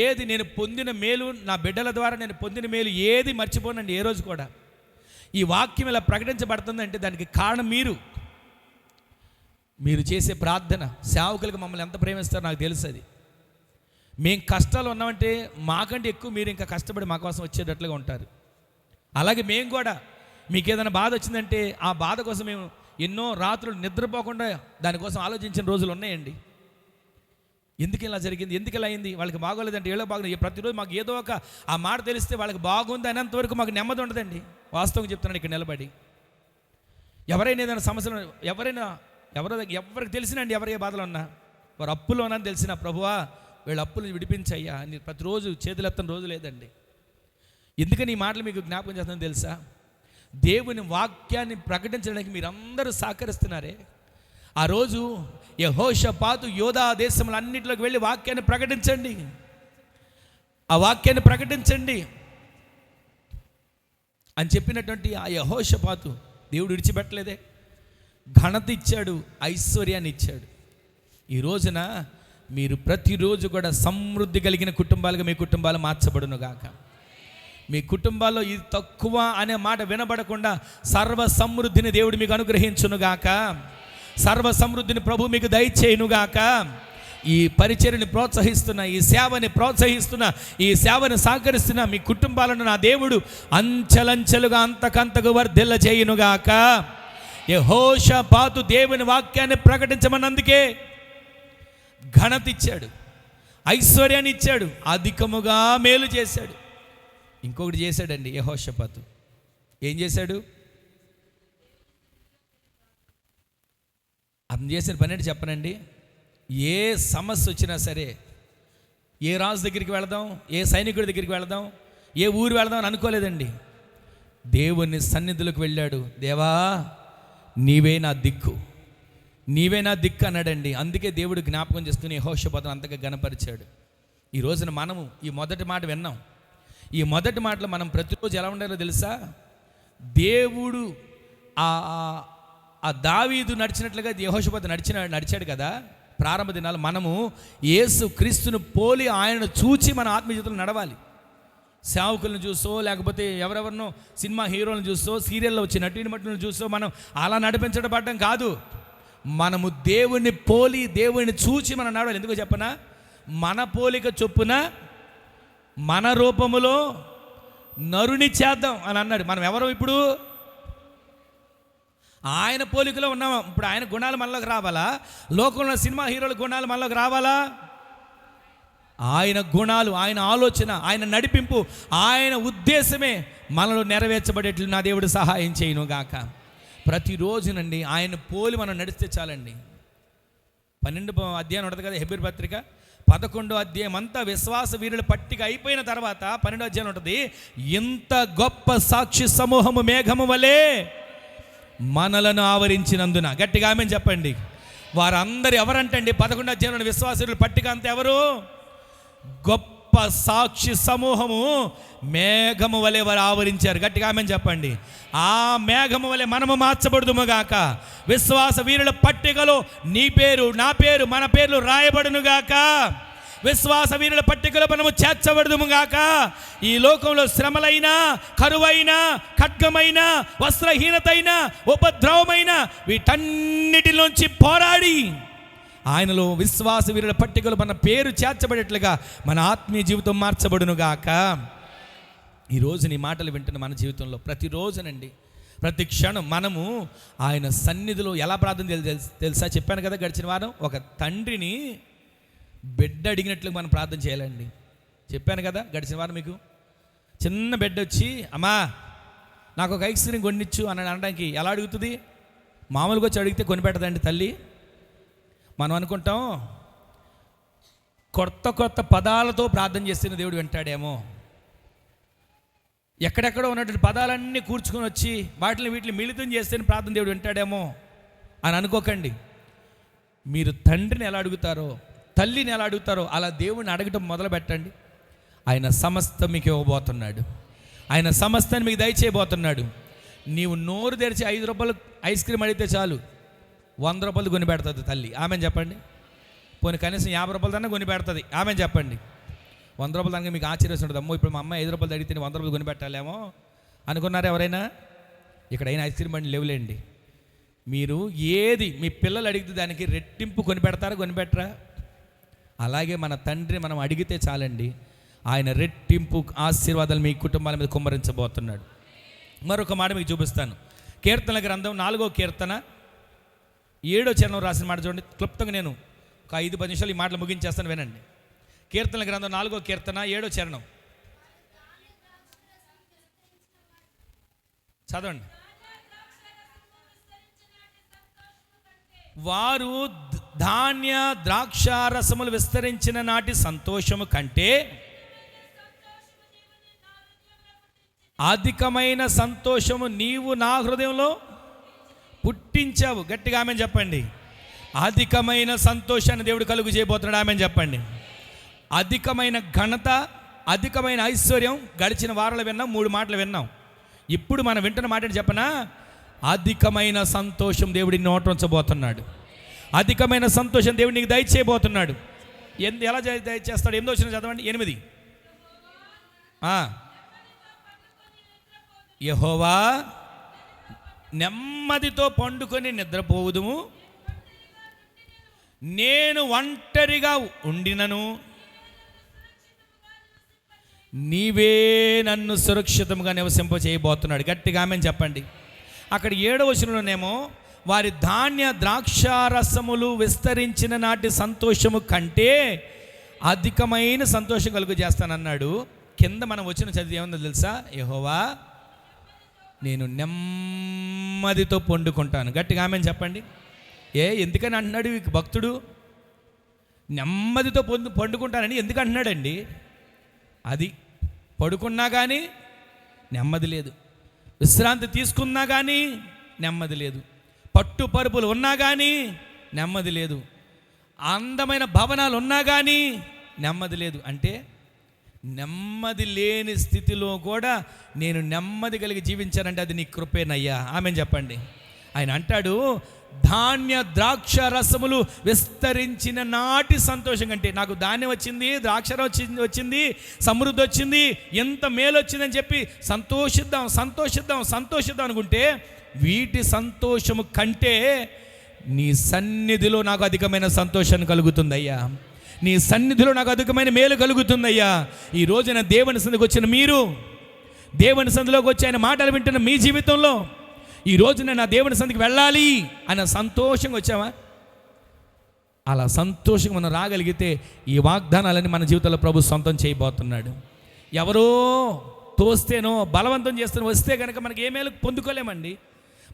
ఏది నేను పొందిన మేలు, నా బిడ్డల ద్వారా నేను పొందిన మేలు ఏది మర్చిపోనండి ఏ రోజు కూడా. ఈ వాక్యం ఇలా ప్రకటించబడుతుందంటే దానికి కారణం మీరు చేసే ప్రార్థన. సేవకులకు మమ్మల్ని ఎంత ప్రేమిస్తారో నాకు తెలుసు. అది మేము కష్టాలు ఉన్నామంటే మాకంటే ఎక్కువ మీరు ఇంకా కష్టపడి మా కోసం వచ్చేటట్లుగా ఉంటారు. అలాగే మేము కూడా మీకు ఏదైనా బాధ వచ్చిందంటే ఆ బాధ కోసం మేము ఎన్నో రాత్రులు నిద్రపోకుండా దానికోసం ఆలోచించిన రోజులు ఉన్నాయండి. ఎందుకు ఇలా జరిగింది, ఎందుకు ఇలా అయింది, వాళ్ళకి బాగోలేదంటే ఏళ్ళో బాగుంది. ప్రతిరోజు మాకు ఏదో ఒక ఆ మాట తెలిస్తే వాళ్ళకి బాగుంది అనేంతవరకు మాకు నెమ్మది ఉండదండి. వాస్తవంగా చెప్తున్నాను ఇక్కడ నిలబడి. ఎవరైనా ఏదైనా సమస్యలు, ఎవరికి తెలిసినండి, ఎవరి బాధలు ఉన్నా, వారు అప్పులో ఉన్నా తెలిసిన, ప్రభువా వీళ్ళ అప్పులు విడిపించయ్యా అని ప్రతిరోజు చేతులెత్తని రోజు లేదండి. ఎందుకని ఈ మాటలు మీకు జ్ఞాపకం చేస్తుందని తెలుసా, దేవుని వాక్యాన్ని ప్రకటించడానికి మీరందరూ సహకరిస్తున్నారే. ఆ రోజు యెహోషాపాతు యోధా దేశంలో అన్నింటిలోకి వెళ్ళి వాక్యాన్ని ప్రకటించండి, ఆ వాక్యాన్ని ప్రకటించండి అని చెప్పినటువంటి ఆ యెహోషాపాతు దేవుడు విడిచిపెట్టలేదే. ఘనత ఇచ్చాడు, ఐశ్వర్యాన్ని ఇచ్చాడు. ఈ రోజున మీరు ప్రతిరోజు కూడా సమృద్ధి కలిగిన కుటుంబాలుగా మీ కుటుంబాలు మార్చబడును గాక. మీ కుటుంబాల్లో ఇది తక్కువ అనే మాట వినబడకుండా సర్వ సమృద్ధిని దేవుడు మీకు అనుగ్రహించునుగాక. సర్వ సమృద్ధిని ప్రభు మీకు దయచేయునుగాక. ఈ పరిచర్యని ప్రోత్సహిస్తున్న, ఈ సేవని ప్రోత్సహిస్తున్న, ఈ సేవని సహకరిస్తున్న మీ కుటుంబాలను నా దేవుడు అంచెలంచెలుగా అంతకంతకు వర్ధిల్ల చేయునుగాక. యెహోషాపాతు దేవుని వాక్యాన్ని ప్రకటించమన్నందుకే ఘనత ఇచ్చాడు, ఐశ్వర్యాన్ని ఇచ్చాడు, అధికముగా మేలు చేశాడు. ఇంకొకటి చేశాడండి యెహోషాపాతు. ఏం చేశాడు? అతను చేసిన పని ఏంటి చెప్పనండి. ఏ సమస్య వచ్చినా సరే, ఏ రాజు దగ్గరికి వెళదాం, ఏ సైనికుడి దగ్గరికి వెళదాం, ఏ ఊరు వెళదాం అని అనుకోలేదండి. దేవుని సన్నిధులకు వెళ్ళాడు. దేవా నీవే నా దిక్కు, నీవే నా దిక్కు అన్నాడండి. అందుకే దేవుడు జ్ఞాపకం చేసుకుని యెహోషాపాతును అంతగా గణపరిచాడు. ఈ రోజున మనము ఈ మొదటి మాట విన్నాం. ఈ మొదటి మాటలో మనం ప్రతిరోజు ఎలా ఉండాలో తెలుసా? దేవుడు ఆ దావీదు నడిచినట్లుగా యెహోషాపాతు నడిచాడు కదా ప్రారంభ దినాలు. మనము యేసు క్రీస్తును పోలి ఆయనను చూచి మన ఆత్మీయతలు నడవాలి. సేవకులను చూసో, లేకపోతే ఎవరెవరినో సినిమా హీరోలను చూసో, సీరియల్లో వచ్చి నటీనటులను చూసో మనం అలా నడిపించబడడం కాదు. మనము దేవుణ్ణి పోలి, దేవుణ్ణి చూచి మనం నడవాలి. ఎందుకో చెప్పనా, మన పోలిక చొప్పున మన రూపములో నరుని చేద్దాం అని అన్నాడు. మనం ఎవరో ఇప్పుడు ఆయన పోలికలో ఉన్నామా? ఇప్పుడు ఆయన గుణాలు మనలోకి రావాలా? లోకంలో సినిమా హీరోల గుణాలు మనలోకి రావాలా? ఆయన గుణాలు, ఆయన ఆలోచన, ఆయన నడిపింపు, ఆయన ఉద్దేశమే మనలో నెరవేర్చబడేట్లు నా దేవుడు సహాయం చేయను గాక. ప్రతిరోజునండి ఆయన పోలి మనం నడిస్తే చాలండి. 12వ అధ్యాయం ఉంటుంది కదా హెబ్రీ పత్రిక, 11వ అధ్యాయం అంతా విశ్వాస వీరుల పట్టిక అయిపోయిన తర్వాత 12వ అధ్యాయం ఉంటుంది. ఇంత గొప్ప సాక్షి సమూహము మేఘము వలె మనలను ఆవరించినందున, గట్టిగా ఆమేన్ చెప్పండి. వారందరూ ఎవరంటండి? 11వ అధ్యాయంలో విశ్వాస వీరుల పట్టిక అంతా ఎవరు? గొప్ప సాక్షి సమూహము మేఘము వలె వారు ఆవరించారు. గట్టిగా ఆమేన్ చెప్పండి. ఆ మేఘము వలె మనము మార్చబడుదుముగాక. విశ్వాస వీరుల పట్టికలో నీ పేరు, నా పేరు, మన పేర్లు రాయబడునుగాక. విశ్వాస వీరుల పట్టికలో మనము చేర్చబడుదుముగాక. ఈ లోకంలో శ్రమలైనా, కరువైనా, ఖడ్గమైన, వస్త్రహీనతైన, ఉపద్రవమైన వీటన్నిటిలోంచి పోరాడి ఆయనలో విశ్వాస వీరుల పట్టికలో మన పేరు చేర్చబడేట్లుగా మన ఆత్మీయ జీవితం మార్చబడునుగాక. ఈరోజు నీ మాటలు వింటున్న మన జీవితంలో ప్రతిరోజునండి, ప్రతి క్షణం మనము ఆయన సన్నిధిలో ఎలా ప్రార్థన తెలుసా? చెప్పాను కదా గడిచిన వారం, ఒక తండ్రిని బిడ్డ అడిగినట్లు మనం ప్రార్థన చేయాలండి. చెప్పాను కదా గడిచిన వారం మీకు. చిన్న బిడ్డ వచ్చి అమ్మా నాకు ఒక ఐస్ క్రీమ్ కొనిచ్చు అని అనడానికి ఎలా అడుగుతుంది? మామూలుగా వచ్చి అడిగితే కొనిపెట్టదండి తల్లి. మనం అనుకుంటాం కొత్త కొత్త పదాలతో ప్రార్థన చేస్తున్న దేవుడు వింటాడేమో, ఎక్కడెక్కడో ఉన్నటువంటి పదాలన్నీ కూర్చుకొని వచ్చి వీటిని మిళితం చేస్తేనే ప్రార్థన దేవుడు వింటాడేమో అని అనుకోకండి. మీరు తండ్రిని ఎలా అడుగుతారో, తల్లిని ఎలా అడుగుతారో అలా దేవుడిని అడగటం మొదలు పెట్టండి. ఆయన సమస్తం మీకు ఇవ్వబోతున్నాడు. ఆయన సమస్తాన్ని మీకు దయచేయబోతున్నాడు. నీవు నోరు తెరిచి 5 రూపాయలు ఐస్ క్రీమ్ అడిగితే చాలు 100 రూపాయలు కొని పెడుతుంది తల్లి. ఆమెను చెప్పండి. పోనీ కనీసం 50 రూపాయలు దాన్ని కొని పెడుతుంది. ఆమెను చెప్పండి. 100 రూపాయలు దానికి మీకు ఆశ్చర్యం ఉంటుంది. అమ్మో ఇప్పుడు మా అమ్మ 5 రూపాయలు అడిగితే 100 రూపాయలు కొని పెట్టాలేమో అనుకున్నారు ఎవరైనా? ఇక్కడ అయినా ఐస్ క్రీమ్ బండి లేవులేండి. మీరు ఏది మీ పిల్లలు అడిగితే దానికి రెట్టింపు కొని పెడతారా, కొని పెట్టరా? అలాగే మన తండ్రి మనం అడిగితే చాలండి, ఆయన రెట్టింపు ఆశీర్వాదాలు మీ కుటుంబాల మీద కుమ్మరించబోతున్నాడు. మరొక మాట మీకు చూపిస్తాను. కీర్తనల గ్రంథం 4వ కీర్తన 7వ చరణం రాసిన మాట చూడండి. క్లుప్తంగా నేను ఒక 5-10 నిమిషాలు ఈ మాటలు ముగించేస్తాను, వినండి. కీర్తనల గ్రంథం 4వ కీర్తన 7వ చరణం చదవండి. వారు ధాన్య ద్రాక్ష రసములు విస్తరించిన నాటి సంతోషము కంటే అధికమైన సంతోషము నీవు నా హృదయంలో పుట్టించావు. గట్టిగా ఆమెను చెప్పండి. అధికమైన సంతోషాన్ని దేవుడు కలుగు చేయబోతున్నాడు. ఆమెను చెప్పండి. అధికమైన ఘనత, అధికమైన ఐశ్వర్యం గడిచిన వారాలు విన్నాం, 3 మాటలు విన్నాం. ఇప్పుడు మనం వింటున్న మాట చెప్పనా? అధికమైన సంతోషం దేవుడిని నోటించబోతున్నాడు. అధికమైన సంతోషం దేవుడు నీకు దయచేయబోతున్నాడు. ఎలా దయచేస్తాడు? 8వ వచనం చదవండి. 8. యెహోవా నెమ్మదితో పండుకొని నిద్రపోవుదుము, నేను ఒంటరిగా ఉండినను నీవే నన్ను సురక్షితంగా నివసింప చేయబోతున్నాడు. గట్టిగా ఆమెను చెప్పండి. అక్కడ 7వ వచనంలోనేమో వారి ధాన్య ద్రాక్షారసములు విస్తరించిన నాటి సంతోషము కంటే అధికమైన సంతోషం కలుగు చేస్తానన్నాడు. కింద మనం వచ్చిన చదివి ఏముందో తెలుసా? యెహోవా నేను నెమ్మదితో పండుకుంటాను. గట్టిగా ఆమెను చెప్పండి. ఎందుకని అంటున్నాడు ఈ భక్తుడు? నెమ్మదితో పండుకుంటానని ఎందుకు అంటున్నాడండి? అది పడుకున్నా కానీ నెమ్మది లేదు, విశ్రాంతి తీసుకున్నా కానీ నెమ్మది లేదు, పట్టు పరుపులు ఉన్నా కానీ నెమ్మది లేదు, అందమైన భవనాలు ఉన్నా కానీ నెమ్మది లేదు. అంటే నెమ్మది లేని స్థితిలో కూడా నేను నెమ్మది కలిగి జీవించానంటే అది నీ కృపేనయ్యా. ఆమెను చెప్పండి. ఆయన అంటాడు ధాన్య ద్రాక్ష రసములు విస్తరించిన నాటి సంతోషం కంటే, నాకు ధాన్యం వచ్చింది, ద్రాక్ష వచ్చింది, సమృద్ధి వచ్చింది, ఎంత మేలు వచ్చిందని చెప్పి సంతోషిద్దాం సంతోషిద్దాం సంతోషిద్దాం అనుకుంటే వీటి సంతోషము కంటే నీ సన్నిధిలో నాకు అధికమైన సంతోషాన్ని కలుగుతుందయ్యా. నీ సన్నిధిలో నాకు అధికమైన మేలు కలుగుతుందయ్యా. ఈ రోజున దేవుని సన్నిధికి వచ్చిన మీరు, దేవుని సన్నిధిలోకి వచ్చి ఆయన మాటలు వింటున్న మీ జీవితంలో ఈ రోజున నా దేవుని సన్నిధికి వెళ్ళాలి అన్న సంతోషంగా వచ్చావా? అలా సంతోషంగా మనం రాగలిగితే ఈ వాగ్దానాలని మన జీవితంలో ప్రభు సొంతం చేయబోతున్నాడు. ఎవరో తోస్తేనో బలవంతం చేస్తేనో వస్తే కనుక మనకి ఏ మేలు పొందుకోలేమండి.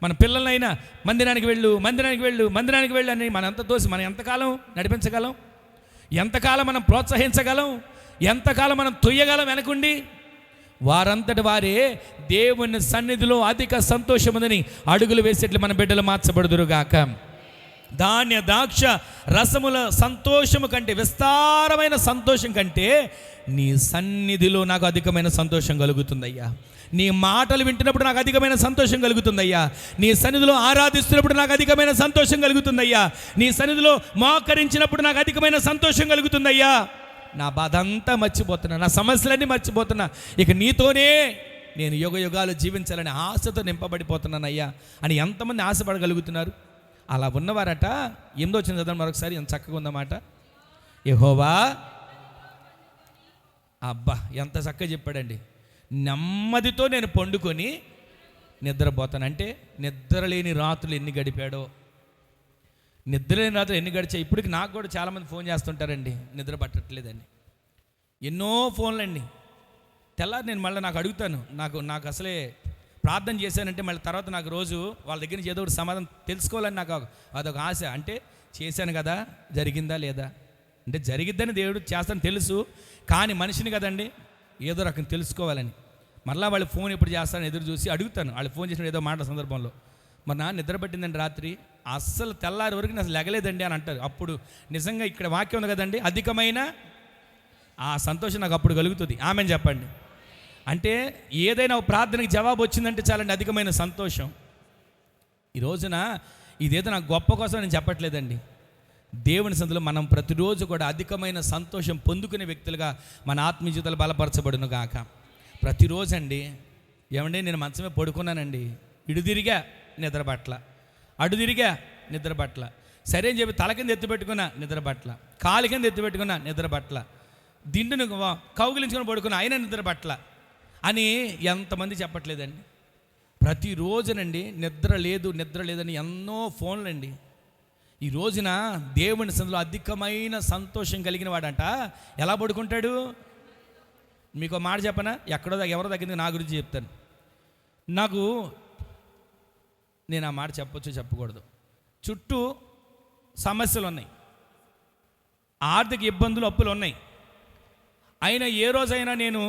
మన పిల్లలైనా మందిరానికి వెళ్ళు మందిరానికి వెళ్ళు మందిరానికి వెళ్ళు అని మనం ఎంత తోసి మనం ఎంతకాలం నడిపించగలం? ఎంతకాలం మనం ప్రోత్సహించగలం? ఎంతకాలం మనం తొయ్యగలం వెనకుండి? వారంతటి వారే దేవుని సన్నిధిలో అధిక సంతోషముందని అడుగులు వేసేట్లు మన బిడ్డలు మార్చబడుదురుగాక. ధాన్య ద్రాక్ష రసముల సంతోషము కంటే, విస్తారమైన సంతోషం కంటే నీ సన్నిధిలో నాకు అధికమైన సంతోషం కలుగుతుందయ్యా. నీ మాటలు వింటున్నప్పుడు నాకు అధికమైన సంతోషం కలుగుతుందయ్యా. నీ సన్నిధిలో ఆరాధిస్తున్నప్పుడు నాకు అధికమైన సంతోషం కలుగుతుందయ్యా. నీ సన్నిధిలో మోకరించినప్పుడు నాకు అధికమైన సంతోషం కలుగుతుందయ్యా. నా బాధ అంతా మర్చిపోతున్నా, నా సమస్యలన్నీ మర్చిపోతున్నా, ఇక నీతోనే నేను యుగ యుగాలు జీవించాలని ఆశతో నింపబడిపోతున్నానయ్యా అని ఎంతమంది ఆశపడగలుగుతున్నారు? అలా ఉన్నవారట 8వ వచనం చదవండి మరొకసారి, ఎంత చక్కగా ఉందన్నమాట. యెహోవా, అబ్బా ఎంత చక్కగా చెప్పాడండి. నెమ్మదితో నేను పండుకొని నిద్రపోతాను. అంటే నిద్ర లేని రాత్రులు ఎన్ని గడిపాడో, నిద్ర లేని రాత్రులు ఎన్ని గడిచాయి. ఇప్పటికి నాకు కూడా చాలామంది ఫోన్ చేస్తుంటారండి, నిద్ర పట్టట్లేదండి. ఎన్నో ఫోన్లండి. తెల్లారి నేను మళ్ళీ నాకు అడుగుతాను, నాకు అసలే ప్రార్థన చేశానంటే మళ్ళీ తర్వాత నాకు రోజు వాళ్ళ దగ్గర నుంచి ఏదో ఒకటి సమాధానం తెలుసుకోవాలని నాకు అదొక ఆశ. అంటే చేశాను కదా, జరిగిందా లేదా అంటే జరిగిద్దని దేవుడు చేస్తాను తెలుసు, కానీ మనిషిని కదండి ఏదో రకం తెలుసుకోవాలని. మళ్ళీ వాళ్ళు ఫోన్ ఎప్పుడు చేస్తారని ఎదురు చూసి అడుగుతాను. వాళ్ళు ఫోన్ చేసిన ఏదో మాట సందర్భంలో, మరి నా నిద్ర పట్టిందండి రాత్రి, అస్సలు తెల్లారి వరకు నేను అసలు లెగలేదండి అని అంటారు. అప్పుడు నిజంగా ఇక్కడ వాక్యం ఉంది కదండి, అధికమైన ఆ సంతోషం నాకు అప్పుడు కలుగుతుంది. ఆమెను చెప్పండి. అంటే ఏదైనా ప్రార్థనకి జవాబు వచ్చిందంటే చాలండి అధికమైన సంతోషం. ఈ రోజున ఇదేదో నాకు గొప్ప కోసం నేను చెప్పట్లేదండి. దేవుని సందులో మనం ప్రతిరోజు కూడా అధికమైన సంతోషం పొందుకునే వ్యక్తులుగా మన ఆత్మీయ జీవితాలు బలపరచబడును గాక. ప్రతిరోజు అండి ఏమండి, నేను మంచమే పడుకున్నానండి, ఇడు తిరిగా నిద్ర పట్ల, అడు తిరిగా నిద్ర పట్ల, సరే అని చెప్పి తల కింద ఎత్తి పెట్టుకున్నా నిద్ర పట్ల, కాలు కింద ఎత్తి పెట్టుకున్నా నిద్ర పట్ల, దిండును కౌగిలించుకొని పడుకున్నా అయినా నిద్ర పట్ల అని ఎంతమంది చెప్పట్లేదండి. ప్రతిరోజునండి నిద్ర లేదని ఎన్నో ఫోన్లండి. ఈ రోజున దేవుని సందులో అధికమైన సంతోషం కలిగిన వాడంట ఎలా పడుకుంటాడు? మీకు మాట చెప్పనా, ఎవరో తగ్గింది నా గురించి చెప్తాను. నేను ఆ మాట చెప్పొచ్చు చెప్పకూడదు, చుట్టూ సమస్యలు ఉన్నాయి, ఆర్థిక ఇబ్బందులు అప్పులు ఉన్నాయి. అయినా ఏ రోజైనా నేను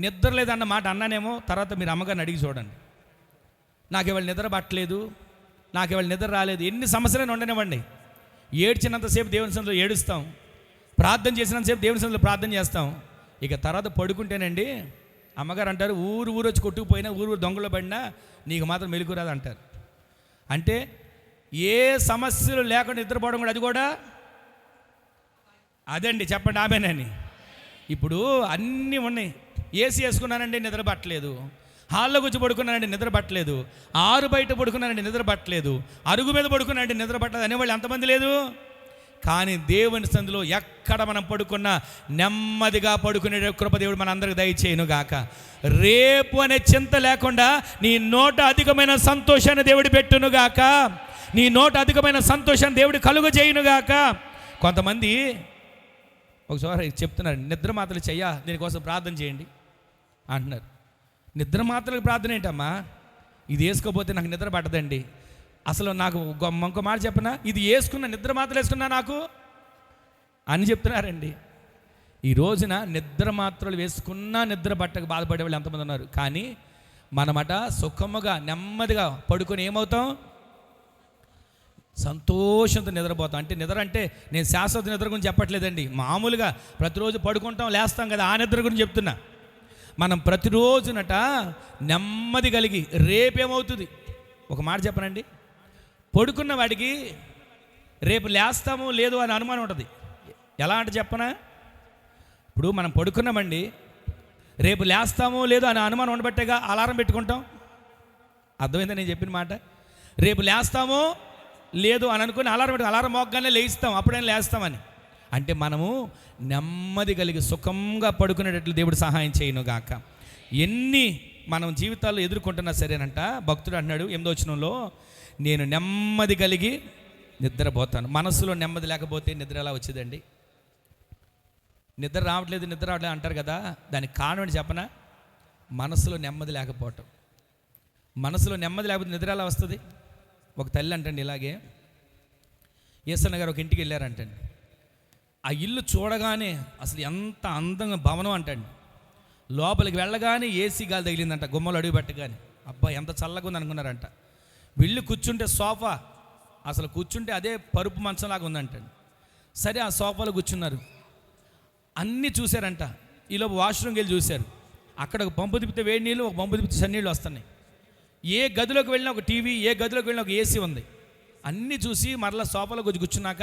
నిద్ర లేదన్న మాట అన్నానేమో, తర్వాత మీరు అమ్మగారిని అడిగి చూడండి, నాకు ఇవాళ నిద్ర పట్టలేదు, నాకు ఇవాళ నిద్ర రాలేదు, ఎన్ని సమస్యలైనా ఉండనివ్వండి, ఏడ్చినంతసేపు దేవుని సన్నిధిలో ఏడుస్తాం, ప్రార్థన చేసినంతసేపు దేవుని సన్నిధిలో ప్రార్థన చేస్తాం. ఇక తర్వాత పడుకుంటేనండి అమ్మగారు అంటారు, ఊరు వచ్చి కొట్టుకుపోయినా, ఊరు దొంగలో పడినా నీకు మాత్రం మెలుగు రాదు అంటారు. అంటే ఏ సమస్యలు లేకుండా నిద్రపోవడం కూడా, అది కూడా అదండి. చెప్పండి ఆమెనని. ఇప్పుడు అన్నీ ఉన్నాయి. ఏసీ వేసుకున్నానండి నిద్ర పట్టలేదు, హాల్లో కూర్చో పడుకున్నానండి నిద్ర పట్టలేదు, ఆరు బయట పడుకున్నానండి నిద్ర పట్టలేదు, అరుగు మీద పడుకున్నానండి నిద్ర పట్టలేదు అనేవాళ్ళు ఎంతమంది లేదు. కానీ దేవుని సందులో ఎక్కడ మనం పడుకున్నా నెమ్మదిగా పడుకునే కృప దేవుడు మన అందరికి దయచేయును గాక. రేపు అనే చింత లేకుండా నీ నోట అధికమైన సంతోషాన్ని దేవుడు పెట్టును గాక. నీ నోట అధికమైన సంతోషాన్ని దేవుడు కలుగ చేయును గాక. కొంతమంది ఒకసారి చెప్తున్నారు, నిద్ర మాత్రలు చెయ్యా దీనికోసం ప్రార్థన చేయండి అంటున్నారు. నిద్ర మాత్రలకు ప్రార్థన ఏంటమ్మా, ఇది వేసుకోపోతే నాకు నిద్ర పట్టదండి. అసలు నాకు ఇంకో మాట చెప్పనా, ఇది వేసుకున్న నిద్ర మాత్రలు వేసుకున్నా నాకు అని చెప్తున్నారండి. ఈ రోజున నిద్ర మాత్రలు వేసుకున్నా నిద్ర పట్టక బాధపడే వాళ్ళు ఎంతమంది ఉన్నారు. కానీ మనమట సుఖముగా నెమ్మదిగా పడుకొని ఏమవుతాం, సంతోషంతో నిద్రపోతాం. అంటే నిద్ర అంటే నేను శాశ్వత నిద్ర గురించి చెప్పట్లేదండి, మామూలుగా ప్రతిరోజు పడుకుంటాం లేస్తాం కదా, ఆ నిద్ర గురించి చెప్తున్నా. మనం ప్రతిరోజునట నెమ్మది కలిగి రేపేమవుతుంది. ఒక మాట చెప్పనండి, పడుకున్న వాడికి రేపు లేస్తామో లేదో అని అనుమానం ఉంటుంది. ఎలా అంటే చెప్పనా, ఇప్పుడు మనం పడుకున్నామండి, రేపు లేస్తామో లేదో అని అనుమానం ఉండబట్టేగా అలారం పెట్టుకుంటాం. అర్థమైందా నేను చెప్పిన మాట? రేపు లేస్తామో లేదు అని అనుకుని అలారం మోగ్గానే లేయిస్తాం, అప్పుడైనా లేస్తామని. అంటే మనము నెమ్మది కలిగి సుఖంగా పడుకునేటట్లు దేవుడు సహాయం చేయను గాక. ఎన్ని మనం జీవితాల్లో ఎదుర్కొంటున్నా సరేనంట, భక్తుడు అంటున్నాడు 8వ వచనంలో, నేను నెమ్మది కలిగి నిద్రపోతాను. మనసులో నెమ్మది లేకపోతే నిద్ర ఎలా వచ్చేదండి? నిద్ర రావట్లేదు అంటారు కదా, దానికి కారణం ఏంటి చెప్పనా? మనసులో నెమ్మది లేకపోవటం. మనసులో నెమ్మది లేకపోతే నిద్ర ఎలా వస్తుంది? ఒక తల్లి అంటండి ఇలాగే, యేసన్న గారు ఒక ఇంటికి వెళ్ళారంటండి. ఆ ఇల్లు చూడగానే అసలు ఎంత అందంగా భవనం అంటండి, లోపలికి వెళ్ళగానే ఏసీ గాలి తగిలిందంట, గుమ్మలు అడుగు పెట్టగానే అబ్బా ఎంత చల్లగా ఉంది అనుకున్నారంట. వెళ్ళి కూర్చుంటే సోఫా, అసలు కూర్చుంటే అదే పరుపు మంచంలాగా ఉందంటండి. సరే ఆ సోఫాలో కూర్చున్నారు, అన్నీ చూశారంట. ఈలోపు వాష్రూమ్కి వెళ్ళి చూశారు, అక్కడ ఒక పంపు తిప్పితే వేడి నీళ్ళు, ఒక పంపు తిప్పితే చన్నీళ్ళు వస్తున్నాయి. ఏ గదిలోకి వెళ్ళినా ఒక టీవీ, ఏ గదిలోకి వెళ్ళినా ఒక ఏసీ ఉంది. అన్నీ చూసి మరలా సోఫాలో కూర్చున్నాక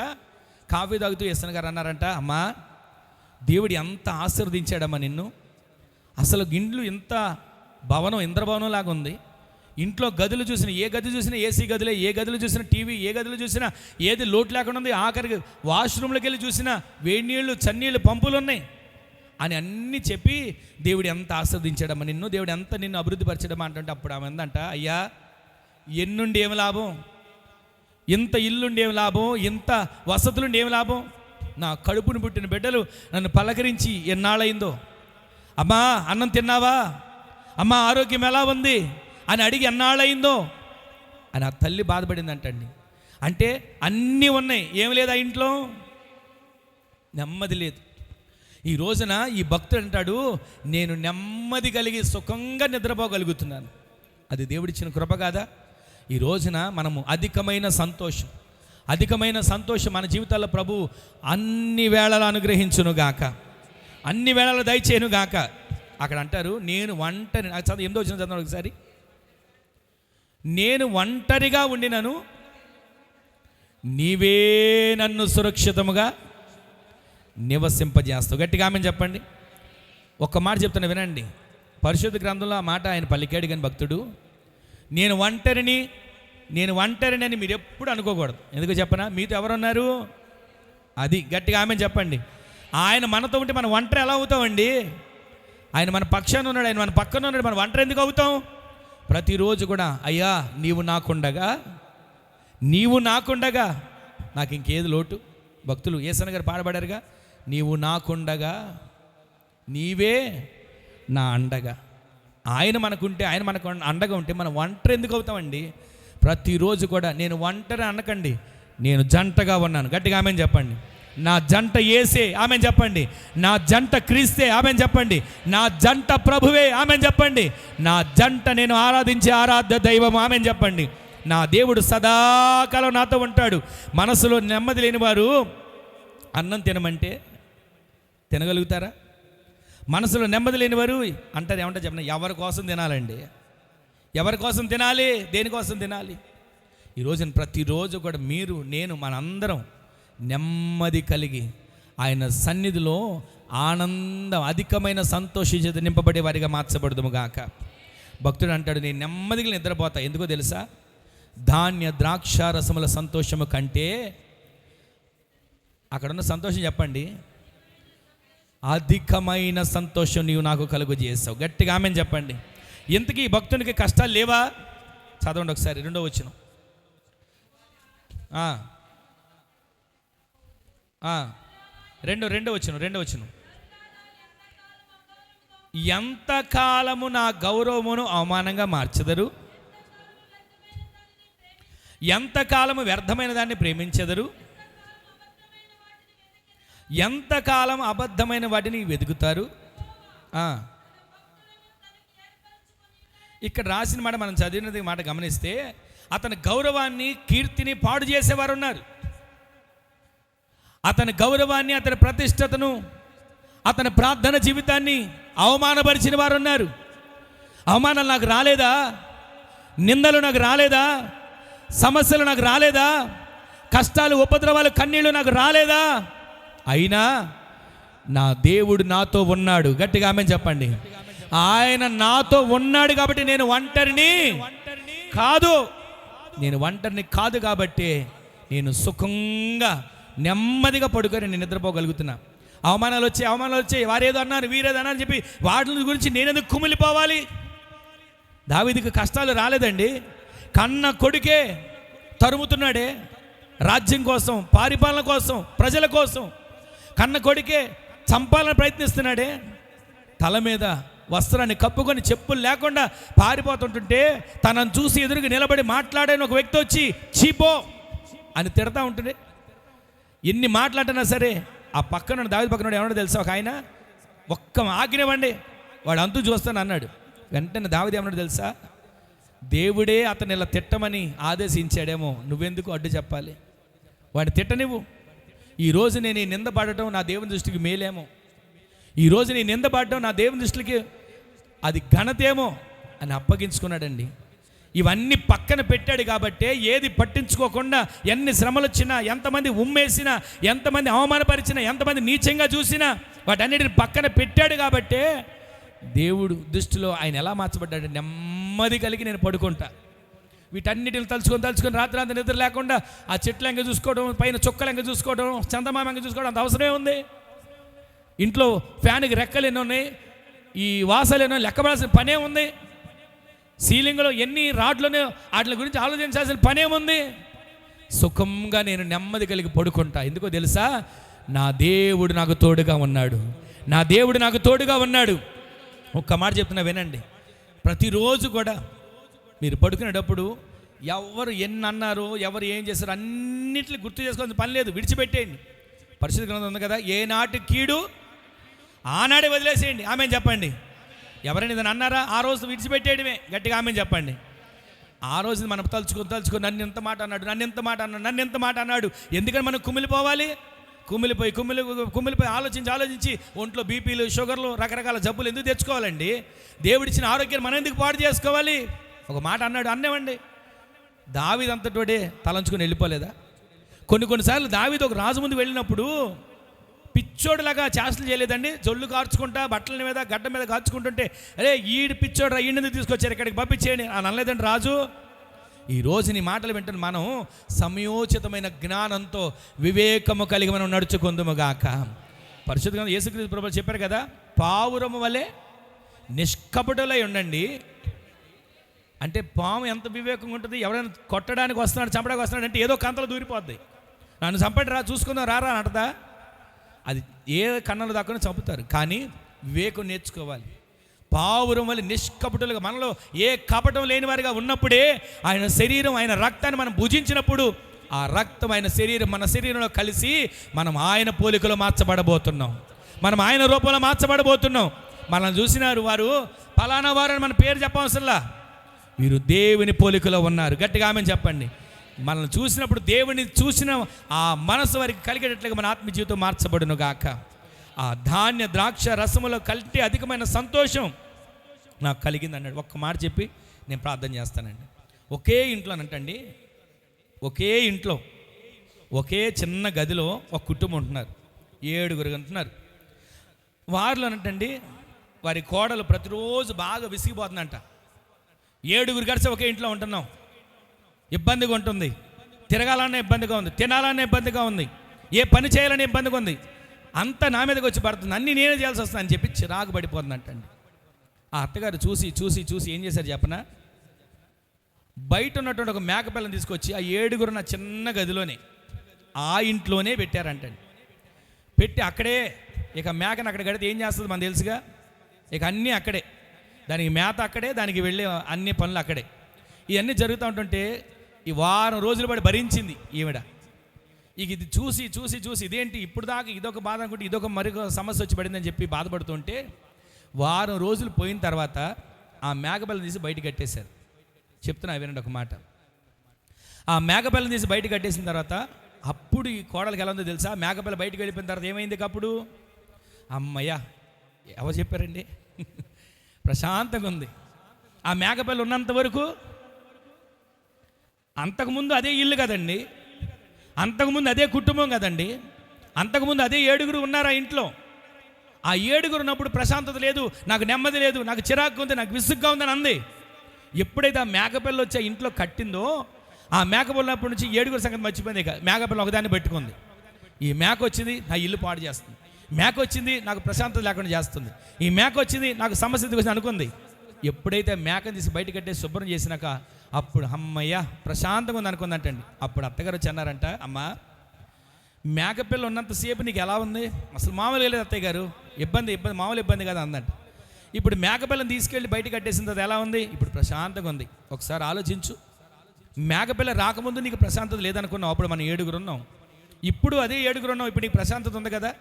కాఫీ తాగుతూ యేసన్న గారు అన్నారంట, అమ్మా దేవుడు ఎంత ఆశీర్వదించాడమ్మా నిన్ను, అసలు ఇండ్లు ఇంత భవనం ఇంద్రభవనం లాగా ఉంది, ఇంట్లో గదులు చూసినా, ఏ గది చూసినా ఏసీ గదులే, ఏ గదులు చూసినా టీవీ, ఏ గదులు చూసినా ఏది లోటు లేకుండా ఉంది. ఆఖరికి వాష్రూమ్లోకి వెళ్ళి చూసినా వేడి నీళ్ళు, చన్నీళ్ళు పంపులు ఉన్నాయి అని అన్నీ చెప్పి దేవుడు ఎంత ఆస్వాదించాడమ్మా నిన్ను, దేవుడు ఎంత నిన్ను అభివృద్ధి పరిచడమా అంటే అప్పుడు ఆమె అందంట, అయ్యా ఎన్నుండి ఏమి లాభం, ఇంత ఇల్లుండి ఏమి లాభం, ఇంత వసతులుండి ఏమి లాభం, నా కడుపును పుట్టిన బిడ్డలు నన్ను పలకరించి ఎన్నాళ్ళయిందో, అమ్మా అన్నం తిన్నావా, అమ్మా ఆరోగ్యం ఎలా ఉంది అని అడిగి ఎన్నాళ్ళయిందో అని ఆ తల్లి బాధపడిందంటండి. అంటే అన్నీ ఉన్నాయి, ఏమి లేదు ఆ ఇంట్లో, నెమ్మది లేదు. ఈ రోజున ఈ భక్తుడు అంటాడు, నేను నెమ్మది కలిగి సుఖంగా నిద్రపోగలుగుతున్నాను. అది దేవుడిచ్చిన కృప కాదా? ఈ రోజున మనము అధికమైన సంతోషం మన జీవితాల్లో ప్రభు అన్ని వేళలు అనుగ్రహించునుగాక, అన్ని వేళలు దయచేయునుగాక. అక్కడ అంటారు, నేను ఒంటరి, చదువు 8వ వచనం చదవండి ఒకసారి. నేను ఒంటరిగా ఉండినను నీవే నన్ను సురక్షితముగా నివసింపజేస్తావు. గట్టిగా ఆమెను చెప్పండి. ఒక్క మాట చెప్తున్నా వినండి. పరిశుద్ధ గ్రంథంలో ఆ మాట ఆయన పలికాడు కానీ భక్తుడు, నేను ఒంటరిని అని మీరు ఎప్పుడు అనుకోకూడదు. ఎందుకు చెప్పనా? మీతో ఎవరున్నారు? అది గట్టిగా ఆమెను చెప్పండి. ఆయన మనతో ఉంటే మనం ఒంటరి ఎలా అవుతామండి? ఆయన మన పక్షాన ఉన్నాడు, ఆయన మన పక్కన ఉన్నాడు, మనం ఒంటరి ఎందుకు అవుతాం? ప్రతిరోజు కూడా అయ్యా నీవు నాకుండగా నాకు ఇంకేది లోటు. భక్తులు యేసన్న గారు పాడబడారుగా, నీవు నాకుండగా నీవే నా అండగా. ఆయన మనకుంటే, ఆయన మనకు అండగా ఉంటే మనం ఒంటరి ఎందుకు అవుతామండి? ప్రతిరోజు కూడా నేను ఒంటరి అనకండి, నేను జంటగా ఉన్నాను. గట్టిగా ఆమెను చెప్పండి. నా జంట యేసే, ఆమెను చెప్పండి. నా జంట క్రీస్తే, ఆమెను చెప్పండి. నా జంట ప్రభువే, ఆమెను చెప్పండి. నా జంట నేను ఆరాధించే ఆరాధ్య దైవం, ఆమెను చెప్పండి. నా దేవుడు సదాకాలం నాతో ఉంటాడు. మనసులో నెమ్మది లేని వారు అన్నం తినమంటే తినగలుగుతారా? మనసులో నెమ్మది లేని వారు అంటారు, ఏమంటారు చెప్పండి, ఎవరి కోసం తినాలండి? ఎవరి కోసం తినాలి? దేనికోసం తినాలి? ఈరోజు ప్రతిరోజు కూడా మీరు, నేను, మనందరం నెమ్మది కలిగి ఆయన సన్నిధిలో ఆనందం, అధికమైన సంతోషించేది నింపబడే వారిగా మార్చబడదుము గాక. భక్తుడు అంటాడు, నేను నెమ్మదిగా నిద్రపోతా. ఎందుకో తెలుసా? ధాన్య ద్రాక్షారసముల సంతోషము కంటే, అక్కడున్న సంతోషం చెప్పండి, అధికమైన సంతోషం నీవు నాకు కలుగు చేసావు. గట్టిగా ఆమెను చెప్పండి. ఇంతకీ ఈ భక్తునికి కష్టాలు లేవా? చదవండి ఒకసారి 2వ వచనం. రెండో వచనం. ఎంతకాలము నా గౌరవమును అవమానంగా మార్చెదరు, ఎంతకాలము వ్యర్థమైన దాన్ని ప్రేమించెదరు, ఎంతకాలం అబద్ధమైన వాటిని వెతుకుతారు. ఇక్కడ రాసిన మాట, మనం చదివినది మాట గమనిస్తే, అతని గౌరవాన్ని, కీర్తిని పాడు చేసేవారు ఉన్నారు. అతని గౌరవాన్ని, అతని ప్రతిష్టతను, అతని ప్రార్థన జీవితాన్ని అవమానపరిచిన వారు ఉన్నారు. అవమానాలు నాకు రాలేదా? నిందలు నాకు రాలేదా? సమస్యలు నాకు రాలేదా? కష్టాలు, ఉపద్రవాలు, కన్నీళ్లు నాకు రాలేదా? అయినా నా దేవుడు నాతో ఉన్నాడు. గట్టిగా ఆమెను చెప్పండి. ఆయన నాతో ఉన్నాడు కాబట్టి నేను ఒంటరిని కాదు. నేను ఒంటరిని కాదు కాబట్టి నేను సుఖంగా నెమ్మదిగా పడుకొని నేను నిద్రపోగలుగుతున్నా. అవమానాలు వచ్చాయి, వారేదో అన్నారు, వీరేదో అన్నారు చెప్పి వాటి గురించి నేనెందుకు కుమిలిపోవాలి? దావీదుకి కష్టాలు రాలేదండి. కన్న కొడుకే తరుముతున్నాడే రాజ్యం కోసం, పరిపాలన కోసం, ప్రజల కోసం. కన్న కొడుకే చంపాలని ప్రయత్నిస్తున్నాడే. తల మీద వస్త్రాన్ని కప్పుకొని చెప్పులు లేకుండా పారిపోతుంటుంటే తనను చూసి ఎదురుగా నిలబడి మాట్లాడని ఒక వ్యక్తి వచ్చి చీపో అని తిడతా ఉంటుంది. ఎన్ని మాట్లాడినా సరే ఆ పక్కన దావీదు పక్కన ఏమన్నా తెలుసా? ఒక ఆయన ఒక్క ఆజ్ఞనివ్వండి వాడు అంతు చూస్తాను అన్నాడు. వెంటనే దావీదు ఏమన్నాడు తెలుసా? దేవుడే అతను ఇలా తిట్టమని ఆదేశించాడేమో, నువ్వెందుకు అడ్డు చెప్పాలి? వాడిని తిట్టనివ్వు. ఈరోజు నేను ఈ నింద పడటం నా దేవుని దృష్టికి మేలేమో, ఈరోజు నీ నింద పడటం నా దేవుని దృష్టికి అది ఘనతేమో అని అప్పగించుకున్నాడండి. ఇవన్నీ పక్కన పెట్టాడు కాబట్టే ఏది పట్టించుకోకుండా ఎన్ని శ్రమలు వచ్చినా, ఎంతమంది ఉమ్మేసినా, ఎంతమంది అవమానపరిచినా, ఎంతమంది నీచంగా చూసినా వాటన్నిటిని పక్కన పెట్టాడు కాబట్టే దేవుడు దృష్టిలో ఆయన ఎలా మార్చబడ్డాడు? నెమ్మది నెమ్మది కలిగి నేను పడుకుంటా. వీటన్నిటిని తలుచుకొని రాత్రి అంతా నిద్ర లేకుండా ఆ చెట్లు ఎంగ చూసుకోవడం, పైన చుక్కలు ఎంగ చూసుకోవడం, చందమామ ఎంగ చూసుకోవడం అంత అవసరమే ఉంది? ఇంట్లో ఫ్యాన్కి రెక్కలు ఎన్ని ఉన్నాయి, ఈ వాసాలు ఎన్నో లెక్కబడాల్సిన పనే ఉంది? సీలింగ్లో ఎన్ని రాడ్లోనే వాటి గురించి ఆలోచించాల్సిన పనేముంది? సుఖంగా నేను నెమ్మది కలిగి పడుకుంటా. ఎందుకో తెలుసా? నా దేవుడు నాకు తోడుగా ఉన్నాడు. నా దేవుడు నాకు తోడుగా ఉన్నాడు. ఒక్క మాట చెప్తున్నా వినండి. ప్రతిరోజు కూడా మీరు పడుకునేటప్పుడు ఎవరు ఎన్ని అన్నారో, ఎవరు ఏం చేశారో అన్నింటినీ గుర్తు చేసుకోవాల్సిన పని లేదు, విడిచిపెట్టేయండి. పరిశుద్ధ గ్రంథం ఉంది కదా, ఏ నాటి కీడు ఆనాడే వదిలేసేయండి. ఆమెను చెప్పండి. ఎవరైనా ఇదని అన్నారా? ఆ రోజు విడిచిపెట్టేయడమే. గట్టిగా ఆమెను చెప్పండి. ఆ రోజు మనం తలుచుకొని నన్ను ఎంత మాట అన్నాడు. ఎందుకని మనం కుమిలిపోయి ఆలోచించి ఒంట్లో బీపీలు, షుగర్లు, రకరకాల జబ్బులు ఎందుకు తెచ్చుకోవాలండి? దేవుడిచ్చిన ఆరోగ్యాన్ని మనం ఎందుకు పాడు చేసుకోవాలి? ఒక మాట అన్నేవండి. దావీదు అంతటోడే తలంచుకొని వెళ్ళిపోలేదా? కొన్నిసార్లు దావీదు ఒక రాజు ముందు వెళ్ళినప్పుడు పిచ్చోడులాగా చేష్టలు చేయలేదండి. జొల్లు కార్చుకుంటా, బట్టల మీద గడ్డ మీద కార్చుకుంటుంటే, అరే ఈడు పిచ్చోడు, ఈయనెందుకు తీసుకొచ్చారు ఇక్కడికి, పంపించేయండి అని అనలేదండి రాజు. ఈరోజు నీ మాటలు వింటున్న మనం సమయోచితమైన జ్ఞానంతో వివేకము కలిగి మనం నడుచుకుందుముగాక. పరిశుద్ధంగా యేసుక్రీస్తు ప్రభువు చెప్పారు కదా, పావురము వలె నిష్కపటులై ఉండండి. అంటే పాము ఎంత వివేకంగా ఉంటుంది? ఎవరైనా కొట్టడానికి వస్తున్నాడు, చంపడానికి వస్తున్నాడు అంటే ఏదో కంతలో దూరిపోద్ది. నన్ను చంపటి రా, చూసుకుందాం రారా అంటదా? అది ఏ కన్నులు దాక్కుని చంపుతారు. కానీ వివేకం నేర్చుకోవాలి. పావురం వల్ల నిష్కపటులుగా, మనలో ఏ కపటం లేని వారిగా ఉన్నప్పుడే ఆయన శరీరం, ఆయన రక్తాన్ని మనం భుజించినప్పుడు ఆ రక్తం మన శరీరంలో కలిసి మనం ఆయన పోలికలో మార్చబడబోతున్నాం. మనం ఆయన రూపంలో మార్చబడబోతున్నాం. మనల్ని చూసినారు వారు, ఫలానా వారని మన పేరు చెప్పవసరంలా, వీరు దేవుని పోలికలో ఉన్నారు. గట్టిగా ఆమెను చెప్పండి. మనల్ని చూసినప్పుడు దేవుని చూసిన ఆ మనసు వారికి కలిగేటట్లుగా మన ఆత్మ జీవితం మార్చబడును గాక. ఆ ధాన్య ద్రాక్ష రసములో కలిపి అధికమైన సంతోషం నాకు కలిగింది అన్నాడు. ఒక్క మాట చెప్పి నేను ప్రార్థన చేస్తానండి. ఒకే ఇంట్లో ఒకే చిన్న గదిలో ఒక కుటుంబం ఉంటున్నారు, 7 ఉంటున్నారు. వారిలోనంటండి వారి కోడలు ప్రతిరోజు బాగా విసిగిపోతుందంట. 7 కలిసి ఒకే ఇంట్లో ఉంటున్నాం, ఇబ్బందిగా ఉంటుంది. తిరగాలన్నా ఇబ్బందిగా ఉంది, తినాలన్నా ఇబ్బందిగా ఉంది, ఏ పని చేయాలన్నా ఇబ్బందిగా ఉంది. అంతా నా మీదకి వచ్చి పడుతుంది, అన్నీ నేనే చేయాల్సి వస్తుంది అని చెప్పి చిరాకు పడిపోతుందంటండి. ఆ అత్తగారు చూసి ఏం చేశారు చెప్పనా? బయట ఉన్నటువంటి ఒక మేకపిల్లని తీసుకొచ్చి ఆ 7 నా చిన్న గదిలోనే, ఆ ఇంట్లోనే పెట్టారంటండి. పెట్టి అక్కడే ఇక మేకను అక్కడ కడితే ఏం చేస్తుంది మనకు తెలుసుగా. ఇక అన్నీ అక్కడే, దానికి మేత అక్కడే, దానికి వెళ్ళే అన్ని పనులు అక్కడే. ఇవన్నీ జరుగుతూ ఉంటుంటే ఈ వారం రోజులు పడి భరించింది ఈవిడ. ఇక ఇది చూసి ఇదేంటి ఇప్పుడు దాకా ఇదొక బాధ అనుకుంటే ఇదొక మరొక సమస్య వచ్చి పడిందని చెప్పి బాధపడుతుంటే, వారం రోజులు పోయిన తర్వాత ఆ మేకపిల్లని తీసి బయట కట్టేశారు. చెప్తున్నా వినండి ఒక మాట. ఆ మేకపిల్లని తీసి బయట కట్టేసిన తర్వాత అప్పుడు ఈ కోడలికి ఎలా ఉందో తెలుసా? మేకపిల్ల బయటకు వెళ్ళిపోయిన తర్వాత ఏమైంది? అప్పుడు అమ్మయ్య, ఎవరు చెప్పారండి? ప్రశాంతంగా ఉంది. ఆ మేకపిల్ల ఉన్నంత వరకు, అంతకుముందు అదే ఇల్లు కదండి, అంతకుముందు అదే కుటుంబం కదండి, అంతకుముందు అదే 7 ఉన్నారు ఆ ఇంట్లో. ఆ 7 ఉన్నప్పుడు ప్రశాంతత లేదు, నాకు నెమ్మది లేదు, నాకు చిరాకు ఉంది, నాకు విసుగ్గా ఉందని అంది. ఎప్పుడైతే ఆ మేకపిల్ల వచ్చి ఆ ఇంట్లో కట్టిందో, ఆ మేకపిల్ల ఉన్నప్పటి నుంచి 7 సంగతి మర్చిపోయింది. ఇక మేకపిల్ల ఒకదాన్ని పెట్టుకుంది. ఈ మేక వచ్చింది నా ఇల్లు పాడు చేస్తుంది, మేక వచ్చింది నాకు ప్రశాంతత లేకుండా చేస్తుంది, ఈ మేక వచ్చింది నాకు సమస్య వచ్చి అనుకుంది. ఎప్పుడైతే మేకను తీసి బయట కట్టేసి శుభ్రం చేసినాక అప్పుడు అమ్మయ్య ప్రశాంతంగా ఉంది అనుకుందంటండి. అప్పుడు అత్తగారు వచ్చి అన్నారంట, అమ్మ మేకపిల్ల ఉన్నంతసేపు నీకు ఎలా ఉంది? అసలు మామూలుగా లేదు అత్తయ్య గారు, ఇబ్బంది మామూలు ఇబ్బంది కదా అందంట. ఇప్పుడు మేకపిల్లని తీసుకెళ్ళి బయట కట్టేసిన తర్వాత ఎలా ఉంది? ఇప్పుడు ప్రశాంతంగా ఉంది. ఒకసారి ఆలోచించు, మేకపిల్ల రాకముందు నీకు ప్రశాంతత లేదనుకున్నావు, అప్పుడు మనం 7 ఉన్నాం. ఇప్పుడు అదే 7 ఉన్నాం, ఇప్పుడు నీకు ప్రశాంతత ఉంది కదా.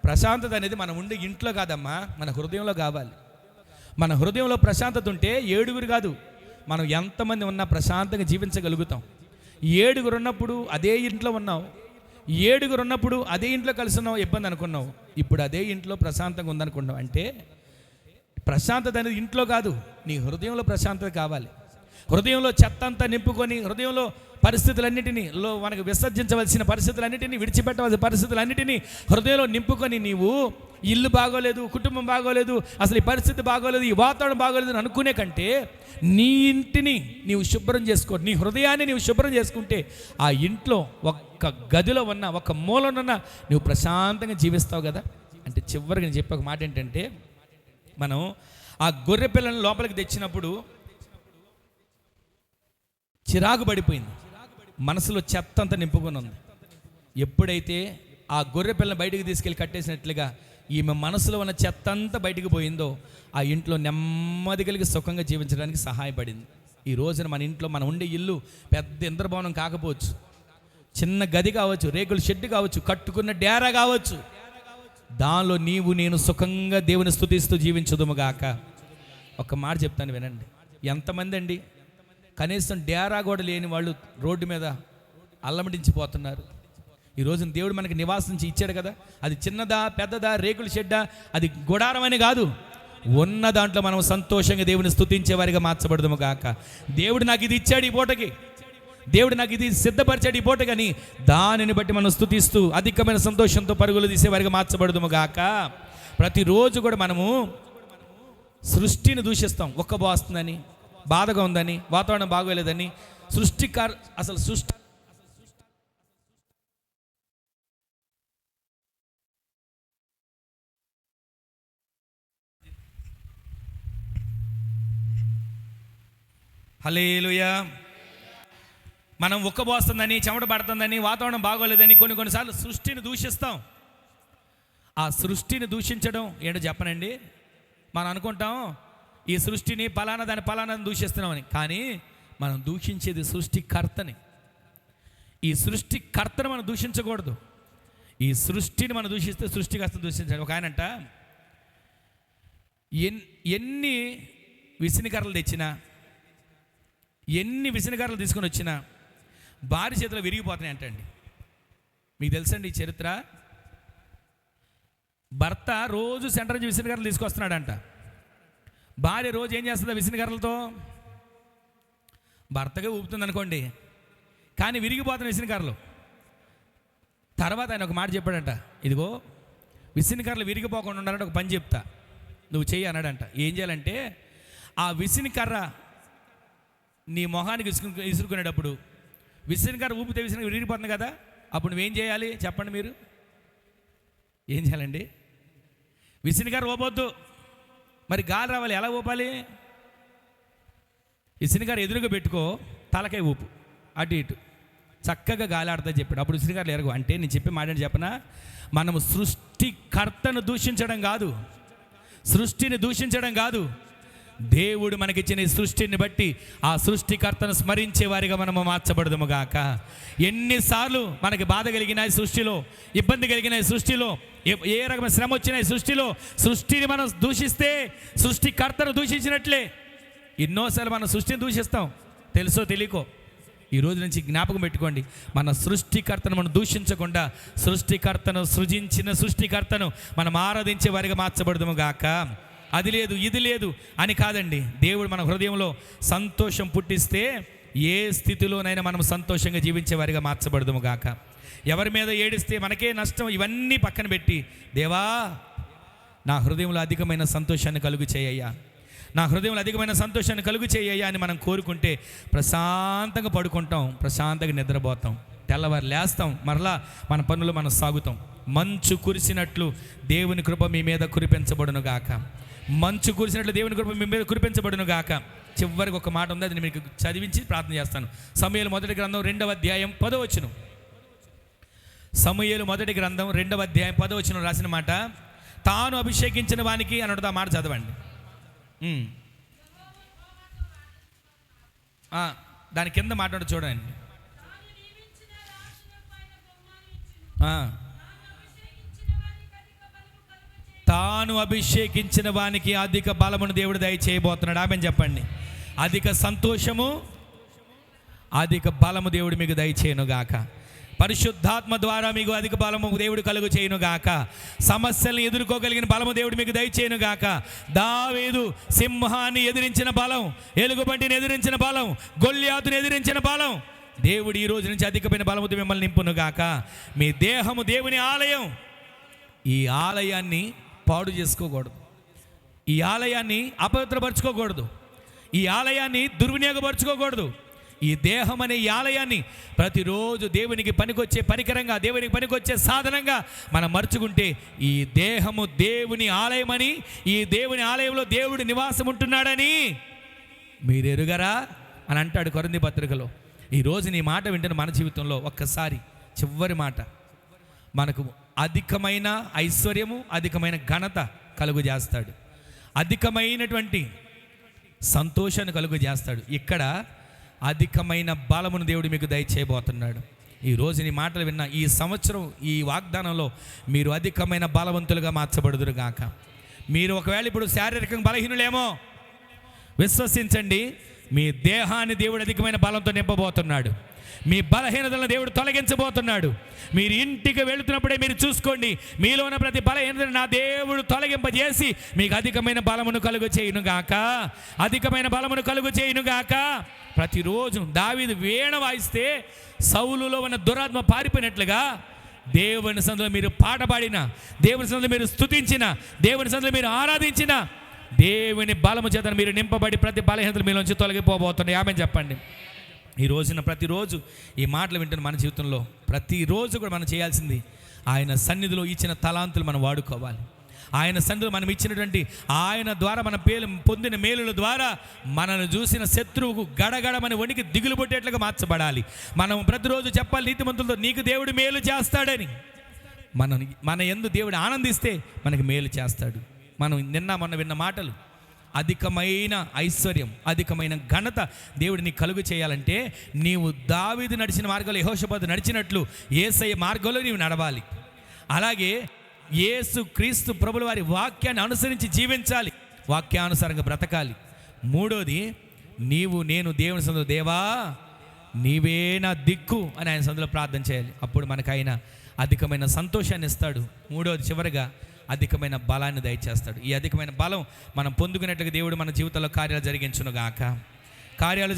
ప్రశాంతత అనేది మనం ఉండే ఇంట్లో కాదమ్మా, మన హృదయంలో కావాలి. మన హృదయంలో ప్రశాంతత ఉంటే 7 కాదు, మనం ఎంతమంది ఉన్నా ప్రశాంతంగా జీవించగలుగుతాం. 7 ఉన్నప్పుడు అదే ఇంట్లో ఉన్నావు, 7 ఉన్నప్పుడు అదే ఇంట్లో కలిసి ఉన్నావు, ఇబ్బంది అనుకున్నావు. ఇప్పుడు అదే ఇంట్లో ప్రశాంతంగా ఉందనుకున్నావు. అంటే ప్రశాంతత అనేది ఇంట్లో కాదు, నీ హృదయంలో ప్రశాంతత కావాలి. హృదయంలో చెత్త అంతా నింపుకొని, హృదయంలో పరిస్థితులన్నిటినీ మనకు విసర్జించవలసిన పరిస్థితులన్నిటినీ, విడిచిపెట్టవలసిన పరిస్థితులన్నిటినీ హృదయంలో నింపుకొని నీవు ఇల్లు బాగోలేదు, కుటుంబం బాగోలేదు, అసలు ఈ పరిస్థితి బాగోలేదు, ఈ వాతావరణం బాగోలేదు అని అనుకునే కంటే నీ ఇంటిని నీవు శుభ్రం చేసుకో, నీ హృదయాన్ని నీవు శుభ్రం చేసుకుంటే ఆ ఇంట్లో ఒక్క గదిలో ఉన్న ఒక్క మూలనున్న నువ్వు ప్రశాంతంగా జీవిస్తావు కదా. అంటే చివరికి నేను చెప్పే ఒక మాట ఏంటంటే, మనం ఆ గొర్రె పిల్లని లోపలికి తెచ్చినప్పుడు చిరాకు పడిపోయింది, మనసులో చెత్త అంతా నింపుకొని ఉంది. ఎప్పుడైతే ఆ గొర్రె పిల్లని బయటికి తీసుకెళ్ళి కట్టేసినట్లుగా ఈమె మనసులో ఉన్న చెత్త అంతా బయటికి పోయిందో ఆ ఇంట్లో నెమ్మది కలిగి సుఖంగా జీవించడానికి సహాయపడింది. ఈ రోజున మన ఇంట్లో మనం ఉండే ఇల్లు పెద్ద ఇంద్రభవనం కాకపోవచ్చు, చిన్న గది కావచ్చు, రేకుల షెడ్ కావచ్చు, కట్టుకున్న డేరా కావచ్చు, దానిలో నీవు నేను సుఖంగా దేవుని స్తుతిస్తూ జీవించుదుముగాక. ఒక మాట చెప్తాను వినండి, ఎంతమంది అండి కనీసం డేరా కూడా లేని వాళ్ళు రోడ్డు మీద అల్లమటించిపోతున్నారు. ఈ రోజున దేవుడు మనకి నివాసం ఇచ్చాడు కదా, అది చిన్నదా పెద్దదా రేకుల షెడ్డా అది గుడారం అని కాదు, ఉన్న దాంట్లో మనం సంతోషంగా దేవుని స్తుతించే వారిగా మార్చబడదుము గాక. దేవుడు నాకు ఇది ఇచ్చాడు ఈ పూటకి, దేవుడు నాకు ఇది సిద్ధపరిచాడు ఈ పూట, కానీ దానిని బట్టి మనం స్తుతిస్తూ అధికమైన సంతోషంతో పరుగులు తీసేవారిగా మార్చబడదుము గాక. ప్రతిరోజు కూడా మనము సృష్టిని దూషిస్తాం, ఒక్కబోస్తుందని, బాధగా ఉందని, వాతావరణం బాగోలేదని. అసలు సృష్టి హల్లెలూయా. మనం ఉక్కబోస్తుందని, చెమట పడుతుందని, వాతావరణం బాగోలేదని కొన్నిసార్లు సృష్టిని దూషిస్తాం. ఆ సృష్టిని దూషించడం ఏంటో చెప్పనండి, మనం అనుకుంటాం ఈ సృష్టిని పలానాని దూషిస్తున్నామని, కానీ మనం దూషించేది సృష్టికర్తని. ఈ సృష్టికర్తను మనం దూషించకూడదు, ఈ సృష్టిని మనం దూషిస్తే సృష్టికర్తను దూషించాలి. ఒక ఆయనంట ఎన్ని విసినికర్రలు తెచ్చినా, ఎన్ని విసినికర్రలు తీసుకొని వచ్చినా భార్య చేతిలో విరిగిపోతున్నాయి అంటండి. మీకు తెలుసండి ఈ చరిత్ర. భర్త రోజు సెంటర్ నుంచి విసినికర్రలు తీసుకొస్తున్నాడంట, భార్య రోజు ఏం చేస్తుందా విసినికర్రలతో? భర్తగా ఊపుతుంది అనుకోండి, కానీ విరిగిపోతున్న విసినికర్రలు. తర్వాత ఆయన ఒక మాట చెప్పాడంట, ఇదిగో విసినికర్రలు విరిగిపోకుండా ఉండాలంటే ఒక పని చెప్తా, నువ్వు చెయ్యి అన్నాడంట. ఏం చేయాలంటే ఆ విసినికర్ర నీ మొహానికి ఇసురుకునేటప్పుడు విసినికర్ర ఊపితే విసినికర్ర విరిగిపోతుంది కదా, అప్పుడు నువ్వేం చేయాలి చెప్పండి? మీరు ఏం చేయాలండి? విసినికర్ర ఊపొద్దు, మరి గాలి రావాలి, ఎలా ఊపాలి? విసినికర్ర ఎదురుగా పెట్టుకో, తలకాయ ఊపు, అటు ఇటు చక్కగా గాలి ఆడుతుంది చెప్పాడు. అప్పుడు విసినికర్రలు ఎరగు. అంటే నేను చెప్పే మాట చెప్పనా, మనము సృష్టికర్తను దూషించడం కాదు, సృష్టిని దూషించడం కాదు, దేవుడు మనకిచ్చిన ఈ సృష్టిని బట్టి ఆ సృష్టికర్తను స్మరించే వారిగా మనము మార్చబడదుము గాక. ఎన్నిసార్లు మనకి బాధ కలిగిన ఈ సృష్టిలో, ఇబ్బంది కలిగిన ఈ సృష్టిలో, ఏ రకమైన శ్రమ వచ్చిన ఈ సృష్టిలో, సృష్టిని మనం దూషిస్తే సృష్టికర్తను దూషించినట్లే. ఎన్నోసార్లు మనం సృష్టిని దూషిస్తాం, తెలుసో తెలియకో. ఈ రోజు నుంచి జ్ఞాపకం పెట్టుకోండి, మన సృష్టికర్తను మనం దూషించకుండా సృష్టికర్తను సృజించిన సృష్టికర్తను మనం ఆరాధించే వారిగా మార్చబడదుము గాక. అది లేదు ఇది లేదు అని కాదండి, దేవుడు మన హృదయంలో సంతోషం పుట్టిస్తే ఏ స్థితిలోనైనా మనం సంతోషంగా జీవించే వారిగా మార్చబడదుము గాక. ఎవరి మీద ఏడిస్తే మనకే నష్టం, ఇవన్నీ పక్కన పెట్టి, దేవా నా హృదయంలో అధికమైన సంతోషాన్ని కలుగు చేయ్యా, నా హృదయంలో అధికమైన సంతోషాన్ని కలుగు చేయ్యా అని మనం కోరుకుంటే ప్రశాంతంగా పడుకుంటాం, ప్రశాంతంగా నిద్రపోతాం, తెల్లవారు లేస్తాం, మరలా మన పనులు మనం సాగుతాం. మంచు కురిసినట్లు దేవుని కృప మీ మీద కురిపించబడును గాక. మంచు కురిసినట్లు దేవుని కృప మీ మీద కురిపించబడును గాక. చివరికి ఒక మాట ఉంది, అది మీకు చదివించి ప్రార్థన చేస్తాను. సమూయేలు మొదటి గ్రంథం 2వ అధ్యాయం 10వ వచనం. సమూయేలు మొదటి గ్రంథం 2వ అధ్యాయం 10వ వచనం రాసిన మాట, తాను అభిషేకించిన వానికి అన్నట్టు ఆ మాట చదవండి. దాని కింద మాట్లాడు చూడండి. తాను అభిషేకించిన వానికి అధిక బలమును దేవుడు దయచేయబోతున్నాడు. ఆమెను చెప్పండి. అధిక సంతోషము, అధిక బలము దేవుడు మీకు దయచేయునుగాక. పరిశుద్ధాత్మ ద్వారా మీకు అధిక బలము దేవుడు కలుగు చేయునుగాక. సమస్యలను ఎదుర్కోగలిగిన బలము దేవుడు మీకు దయచేయునుగాక. దావీదు సింహాన్ని ఎదిరించిన బలం, ఎలుగుబంటిని ఎదిరించిన బలం, గొల్యాతుని ఎదిరించిన బలం దేవుడు ఈ రోజు నుంచి అధికమైన బలముతో మిమ్మల్ని నింపునుగాక. మీ దేహము దేవుని ఆలయం. ఈ ఆలయాన్ని పాడు చేసుకోకూడదు, ఈ ఆలయాన్ని అపవిత్రపరచుకోకూడదు, ఈ ఆలయాన్ని దుర్వినియోగపరచుకోకూడదు. ఈ దేహం అనే ఈ ఆలయాన్ని ప్రతిరోజు దేవునికి పనికొచ్చే పరికరంగా, దేవునికి పనికొచ్చే సాధనంగా మనం మర్చుకుంటే ఈ దేహము దేవుని ఆలయమని, ఈ దేవుని ఆలయంలో దేవుడు నివాసం ఉంటున్నాడని మీరు ఎరుగరా అని అంటాడు కొరింథీ పత్రికలో. ఈరోజు నీ మాట వింటున్న మన జీవితంలో ఒక్కసారి చివరి మాట, మనకు అధికమైన ఐశ్వర్యము, అధికమైన ఘనత కలుగు చేస్తాడు, అధికమైనటువంటి సంతోషాన్ని కలుగు చేస్తాడు. ఇక్కడ అధికమైన బలమును దేవుడు మీకు దయచేయబోతున్నాడు. ఈరోజు నీ మాటలు విన్న ఈ సంవత్సరం ఈ వాగ్దానంలో మీరు అధికమైన బలవంతులుగా మార్చబడుదురు గాక. మీరు ఒకవేళ ఇప్పుడు శారీరకంగా బలహీనులేమో విశ్వసించండి, మీ దేహాన్ని దేవుడు అధికమైన బలంతో నింపబోతున్నాడు. మీ బలహీనతలను దేవుడు తొలగించబోతున్నాడు. మీరు ఇంటికి వెళుతున్నప్పుడే మీరు చూసుకోండి, మీలో ఉన్న ప్రతి బలహీనతను నా దేవుడు తొలగింపజేసి మీకు అధికమైన బలమును కలుగు చేయునుగాక, అధికమైన బలమును కలుగు చేయునుగాక. ప్రతిరోజు దావీదు వీణ వాయిస్తే సౌలులో ఉన్న దురాత్మ పారిపోయినట్లుగా దేవుని సన్నిధిలో మీరు పాట పాడిన, దేవుని సన్నిధిలో మీరు స్తుతించిన, దేవుని సన్నిధిలో మీరు ఆరాధించిన, దేవుని బలము చేత మీరు నింపబడి ప్రతి బలహీనతలు మీలోంచి తొలగిపోబోతున్నాయి. ఆమె చెప్పండి. ఈ రోజున ప్రతిరోజు ఈ మాటలు వింటున్న మన జీవితంలో ప్రతిరోజు కూడా మనం చేయాల్సింది ఆయన సన్నిధిలో ఇచ్చిన తలాంతులు మనం వాడుకోవాలి. ఆయన సన్నిధిలో మనం ఇచ్చినటువంటి ఆయన ద్వారా మన పొందిన మేలుల ద్వారా మనను చూసిన శత్రువుకు గడగడమని వణికి దిగులు పుట్టేట్లుగా మార్చబడాలి. మనం ప్రతిరోజు చెప్పాలి నీతిమంతులతో, నీకు దేవుడు మేలు చేస్తాడని. మన యందు దేవుడు ఆనందిస్తే మనకి మేలు చేస్తాడు. మనం మొన్న విన్న మాటలు, అధికమైన ఐశ్వర్యం, అధికమైన ఘనత దేవుడు నీకు కలుగు చేయాలంటే నీవు దావీదు నడిచిన మార్గంలో యెహోషాపాతు నడిచినట్లు యేసయ్య మార్గంలో నీవు నడవాలి. అలాగే యేసు క్రీస్తు ప్రభుల వారి వాక్యాన్ని అనుసరించి జీవించాలి, వాక్యానుసారంగా బ్రతకాలి. మూడోది, నేను దేవుని సన్నిధిలో దేవా నీవే నా దిక్కు అని ఆయన సన్నిధిలో ప్రార్థన చేయాలి. అప్పుడు మనకు ఆయన అధికమైన సంతోషాన్ని ఇస్తాడు. మూడోది, చివరిగా అధికమైన బలాన్ని దయచేస్తాడు. ఈ అధికమైన బలం మనం పొందుకునేట్లుగా దేవుడు మన జీవితంలో కార్యాలు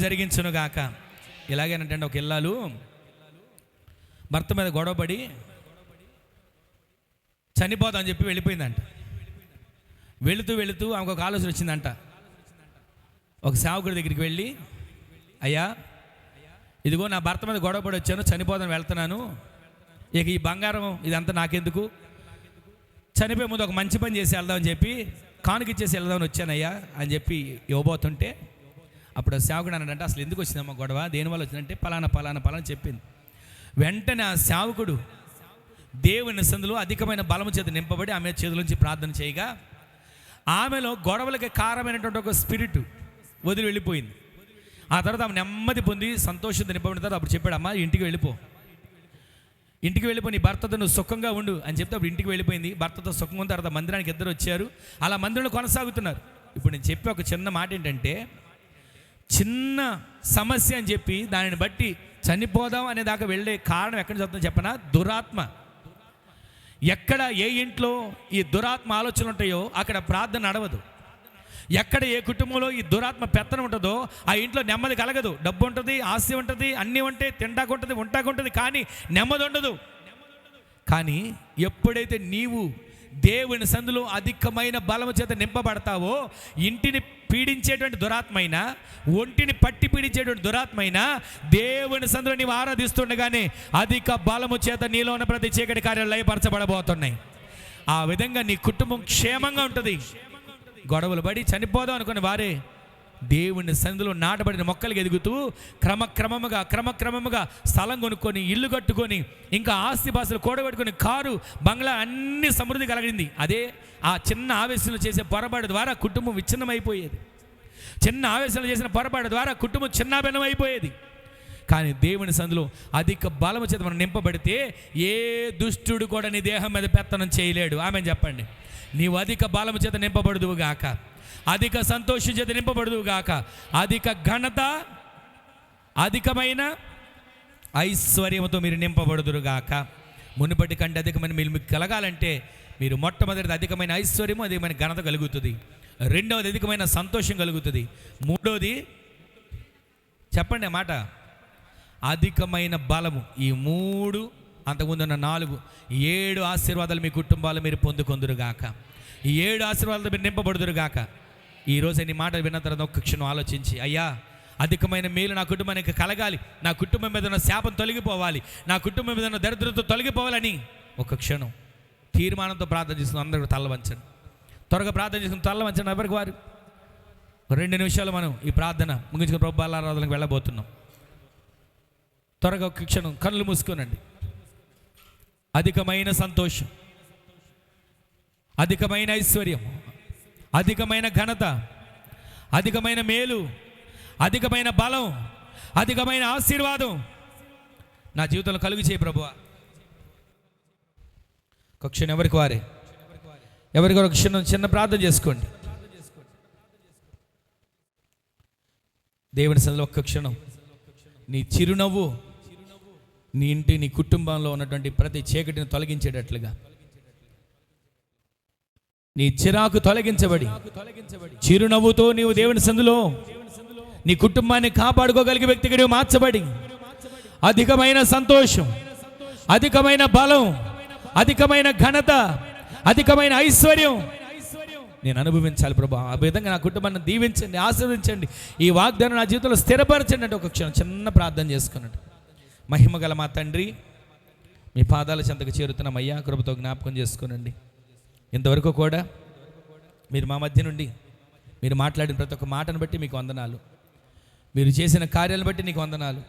జరిగించునుగాక. ఇలాగేనంటే ఒక ఇల్లాలు భర్త మీద గొడవపడి చనిపోతామని చెప్పి వెళ్ళిపోయిందంట. వెళుతూ ఆమెకు ఒక ఆలోచన వచ్చిందంట. ఒక సేవకుడి దగ్గరికి వెళ్ళి, అయ్యా ఇదిగో నా భర్త మీద గొడవపడి వచ్చాను, చనిపోదాం వెళ్తున్నాను, ఇక ఈ బంగారం ఇదంతా నాకెందుకు, చనిపోయే ముందు ఒక మంచి పని చేసి వెళ్దామని చెప్పి కానుక ఇచ్చేసి వెళ్దామని వచ్చానయ్యా అని చెప్పి ఇవ్వబోతుంటే అప్పుడు సేవకుడు అన్నాడంటే, అసలు ఎందుకు వచ్చిందమ్మా గొడవ, దేనివల్ల వచ్చిందంటే పలానా చెప్పింది. వెంటనే ఆ సేవకుడు దేవుని సన్నిధిలో అధికమైన బలము చేత నింపబడి ఆమె చేతుల నుంచి ప్రార్థన చేయగా ఆమెలో గొడవలకి కారణమైనటువంటి ఒక స్పిరిట్ వదిలి వెళ్ళిపోయింది. ఆ తర్వాత ఆమె నెమ్మది పొంది సంతోషంతో నింపబడిన తర్వాత అప్పుడు చెప్పాడు, అమ్మా ఇంటికి వెళ్ళిపో, నీ భర్తతో నువ్వు సుఖంగా ఉండు అని చెప్తే అప్పుడు ఇంటికి వెళ్ళిపోయింది. భర్తతో సుఖంగా ఉన్న తర్వాత మందిరానికి ఇద్దరు వచ్చారు, అలా మందిరంలో కొనసాగుతున్నారు. ఇప్పుడు నేను చెప్పే ఒక చిన్న మాట ఏంటంటే, చిన్న సమస్య అని చెప్పి దానిని బట్టి చనిపోదాం అనే దాకా వెళ్ళే కారణం ఎక్కడ చదువుతుందో చెప్పనా? దురాత్మ. ఎక్కడ ఏ ఇంట్లో ఈ దురాత్మ ఆలోచనలు ఉంటాయో అక్కడ ప్రార్థన నడవదు. ఎక్కడ ఏ కుటుంబంలో ఈ దురాత్మ పెత్తనం ఉంటుందో ఆ ఇంట్లో నెమ్మది కలగదు. డబ్బు ఉంటుంది, ఆస్తి ఉంటుంది, అన్నీ ఉంటాయి, తింటాకుంటుంది, ఉంటాకుంటుంది, కానీ నెమ్మది ఉండదు. కానీ ఎప్పుడైతే నీవు దేవుని సందులో అధికమైన బలము చేత నింపబడతావో, ఇంటిని పీడించేటువంటి దురాత్మైనా, ఒంటిని పట్టి పీడించేటువంటి దురాత్మైనా దేవుని సందులో నీవు ఆరాధిస్తుండగానే అధిక బలము చేత నీలో ఉన్న ప్రతి చీకటి కార్యాలు లయపరచబడబోతున్నాయి. ఆ విధంగా నీ కుటుంబం క్షేమంగా ఉంటుంది. గొడవలు పడి చనిపోదాం అనుకుని వారే దేవుని సన్నిధిలో నాటబడిన మొక్కలు ఎదుగుతూ క్రమక్రమముగా స్థలం కొనుక్కొని, ఇల్లు కట్టుకొని, ఇంకా ఆస్తిపాస్తులు కూడబెట్టుకొని, కారు బంగ్లా అన్ని సమృద్ధి కలిగింది. అదే ఆ చిన్న ఆవేశంలో చేసే పొరపాటు ద్వారా కుటుంబం విచ్ఛిన్నమైపోయేది. చిన్న ఆవేశంలో చేసిన పొరపాటు ద్వారా కుటుంబం చిన్నాభిన్నం అయిపోయేది. కానీ దేవుని సన్నిధిలో అధిక బలము చేత మనం నింపబడితే ఏ దుష్టుడు కూడా నీ దేహం మీద పెత్తనం చేయలేడు. ఆమె చెప్పండి. నీవు అధిక బలము చేత నింపబడుదువుగాక, అధిక సంతోషం చేత నింపబడుదువుగాక, అధిక ఘనత, అధికమైన ఐశ్వర్యముతో మీరు నింపబడుదురుగాక. మునుపటి కంటే అధికమైన మీకు కలగాలంటే మీరు మొట్టమొదటిది అధికమైన ఐశ్వర్యము, అధికమైన ఘనత కలుగుతుంది. రెండవది అధికమైన సంతోషం కలుగుతుంది. మూడవది చెప్పండి మాట, అధికమైన బలము. ఈ 3, అంతకుముందున్న 4, 7 ఆశీర్వాదాలు మీ కుటుంబాలు మీరు పొందుకొందురుగాక. ఈ 7 ఆశీర్వాదాలు మీరు నింపబడుదురుగాక. ఈరోజు నీ మాటలు విన్న తర్వాత ఒక్క క్షణం ఆలోచించి, అయ్యా అధికమైన మేలు నా కుటుంబానికి కలగాలి, నా కుటుంబం మీద ఉన్న శాపం తొలగిపోవాలి, నా కుటుంబం మీద ఉన్న దరిద్రత తొలగిపోవాలని ఒక క్షణం తీర్మానంతో ప్రార్థన చేస్తున్న అందరూ తల్ల వంచండి. త్వరగా ప్రార్థన చేసుకుని తల్ల వంచండి. ఎవరికి వారు 2 నిమిషాలు మనం ఈ ప్రార్థన ముగించుకుని ప్రభు ఆరాధనకు వెళ్ళబోతున్నాం. త్వరగా ఒక క్షణం కళ్ళు మూసుకోనండి. అధికమైన సంతోషం, అధికమైన ఐశ్వర్యం, అధికమైన ఘనత, అధికమైన మేలు, అధికమైన బలం, అధికమైన ఆశీర్వాదం నా జీవితంలో కలుగు చేయి ప్రభువా. ఒక క్షణం ఎవరికి వారే, ఎవరికి ఒక క్షణం చిన్న ప్రార్థన చేసుకోండి. దేవుని సన్నిధిలో ఒక్క క్షణం నీ చిరునవ్వు నీ ఇంటి, నీ కుటుంబంలో ఉన్నటువంటి ప్రతి చీకటిని తొలగించేటట్లుగా, నీ చిరాకు తొలగించబడి చిరునవ్వుతో నీవు దేవుని సన్నిధిలో నీ కుటుంబాన్ని కాపాడుకోగలిగే వ్యక్తిగా నీవు మార్చబడి అధికమైన సంతోషం, అధికమైన బలం, అధికమైన ఘనత, అధికమైన ఐశ్వర్యం నేను అనుభవించాలి ప్రభా. ఆ విధంగా నా కుటుంబాన్ని దీవించండి, ఆశీర్వదించండి, ఈ వాగ్దానం నా జీవితంలో స్థిరపరచండి అంటే ఒక క్షణం చిన్న ప్రార్థన చేసుకున్నట్టు. మహిమ గల మా తండ్రి, మీ పాదాల చెంతకు చేరుతున్నామయ్యా, కృపతో జ్ఞాపకం చేసుకునండి. ఇంతవరకు కూడా మీరు మా మధ్య నుండి మీరు మాట్లాడిన ప్రతి ఒక్క మాటను బట్టి మీకు వందనాలు, మీరు చేసిన కార్యాలను బట్టి నీకు వందనాలు,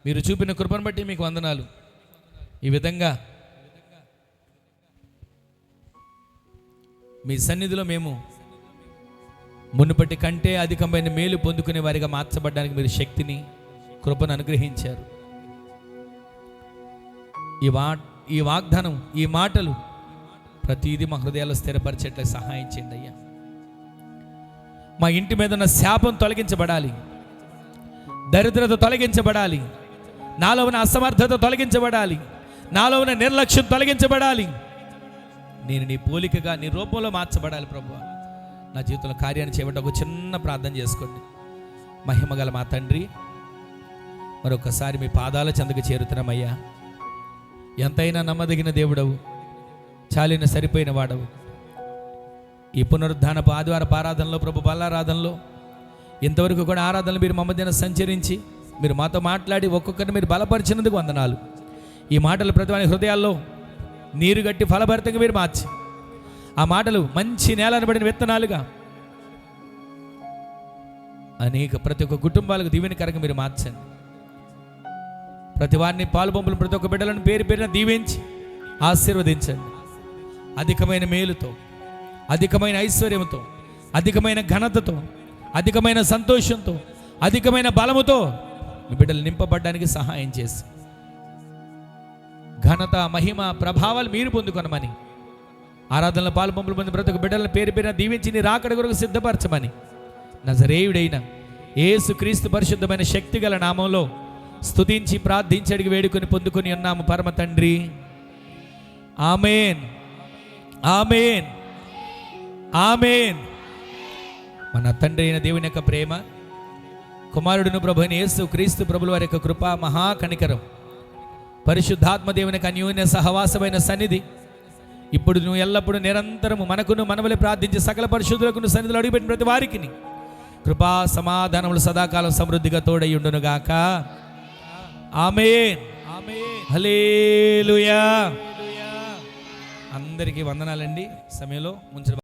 మీరు చూపిన కృపను బట్టి మీకు వందనాలు. ఈ విధంగా మీ సన్నిధిలో మేము మునుపటి కంటే అధికమైన మేలు పొందుకునే వారిగా మార్చబడడానికి మీరు శక్తిని, కృపను అనుగ్రహించారు. ఈ వాగ్దానం, ఈ మాటలు ప్రతిదీ మా హృదయాల్లో స్థిరపరిచేట్లకు సహాయం చేయండి అయ్యా. మా ఇంటి మీద ఉన్న శాపం తొలగించబడాలి, దరిద్రత తొలగించబడాలి, నాలో ఉన్న అసమర్థత తొలగించబడాలి, నాలో ఉన్న నిర్లక్ష్యం తొలగించబడాలి. నేను నీ పోలికగా, నీ రూపంలో మార్చబడాలి ప్రభువా. నా జీవితంలో కార్యాన్ని చేయబట్టి ఒక చిన్న ప్రార్థన చేసుకోండి. మహిమగల మా తండ్రి, మరొకసారి మీ పాదాల చెంతకు చేరుతున్నామయ్యా. ఎంతైనా నమ్మదగిన దేవుడవు, చాలిన సరిపోయిన వాడవు. ఈ పునరుద్ధానపు ఆదివారపు ఆరాధనలో, ప్రభు బలారాధనలో ఇంతవరకు కూడా ఆరాధనలు మీరు మా మధ్యన సంచరించి మీరు మాతో మాట్లాడి ఒక్కొక్కరిని మీరు బలపరిచినందుకు వందనాలు. ఈ మాటలు ప్రతి వారి హృదయాల్లో నీరు గట్టి ఫలభరితంగా మీరు మార్చి, ఆ మాటలు మంచి నేలను పడిన విత్తనాలుగా ప్రతి ఒక్క కుటుంబాలకు దీవెనకరంగా మీరు మార్చండి. ప్రతి వారిని పాలుబొంపులు, ప్రతి ఒక్క బిడ్డలను పేరు పేరున దీవించి ఆశీర్వదించండి. అధికమైన మేలుతో, అధికమైన ఐశ్వర్యంతో, అధికమైన ఘనతతో, అధికమైన సంతోషంతో, అధికమైన బలముతో మీ బిడ్డలు నింపబడడానికి సహాయం చేసి ఘనత, మహిమ, ప్రభావాలు మీరు పొందుకొనమని, ఆరాధనలో పాలుబొంపులు పొంది ప్రతి ఒక్క బిడ్డలను పేరు పేరున దీవించి నీ రాకడ కొరకు సిద్ధపరచమని నజరేయుడైన యేసుక్రీస్తు పరిశుద్ధమైన శక్తి గల నామంలో స్తుతించి ప్రార్థించి అడిగి వేడుకొని పొందుకొని ఉన్నాము పరమ తండ్రి. ఆమేన్, ఆమేన్, ఆమేన్. మన తండ్రి అయిన దేవుని యొక్క ప్రేమ, కుమారుడును ప్రభు అయిన యేసుక్రీస్తు ప్రభుల వారి యొక్క కృప, మహాకనికరం, పరిశుద్ధాత్మ దేవుని యొక్క అన్యోన్య సహవాసమైన సన్నిధి ఇప్పుడు నువ్వు ఎల్లప్పుడూ నిరంతరము మనకును మనవలే ప్రార్థించి సకల పరిశుద్ధులకు సన్నిధిలో అడుగుపెట్టిన ప్రతి వారికి కృపా సమాధానములు సదాకాలం సమృద్ధిగా తోడయ్యుండునుగాక. ఆమేన్, హల్లెలూయా. అందరికీ వందనాలండి. సమయంలో ముంచ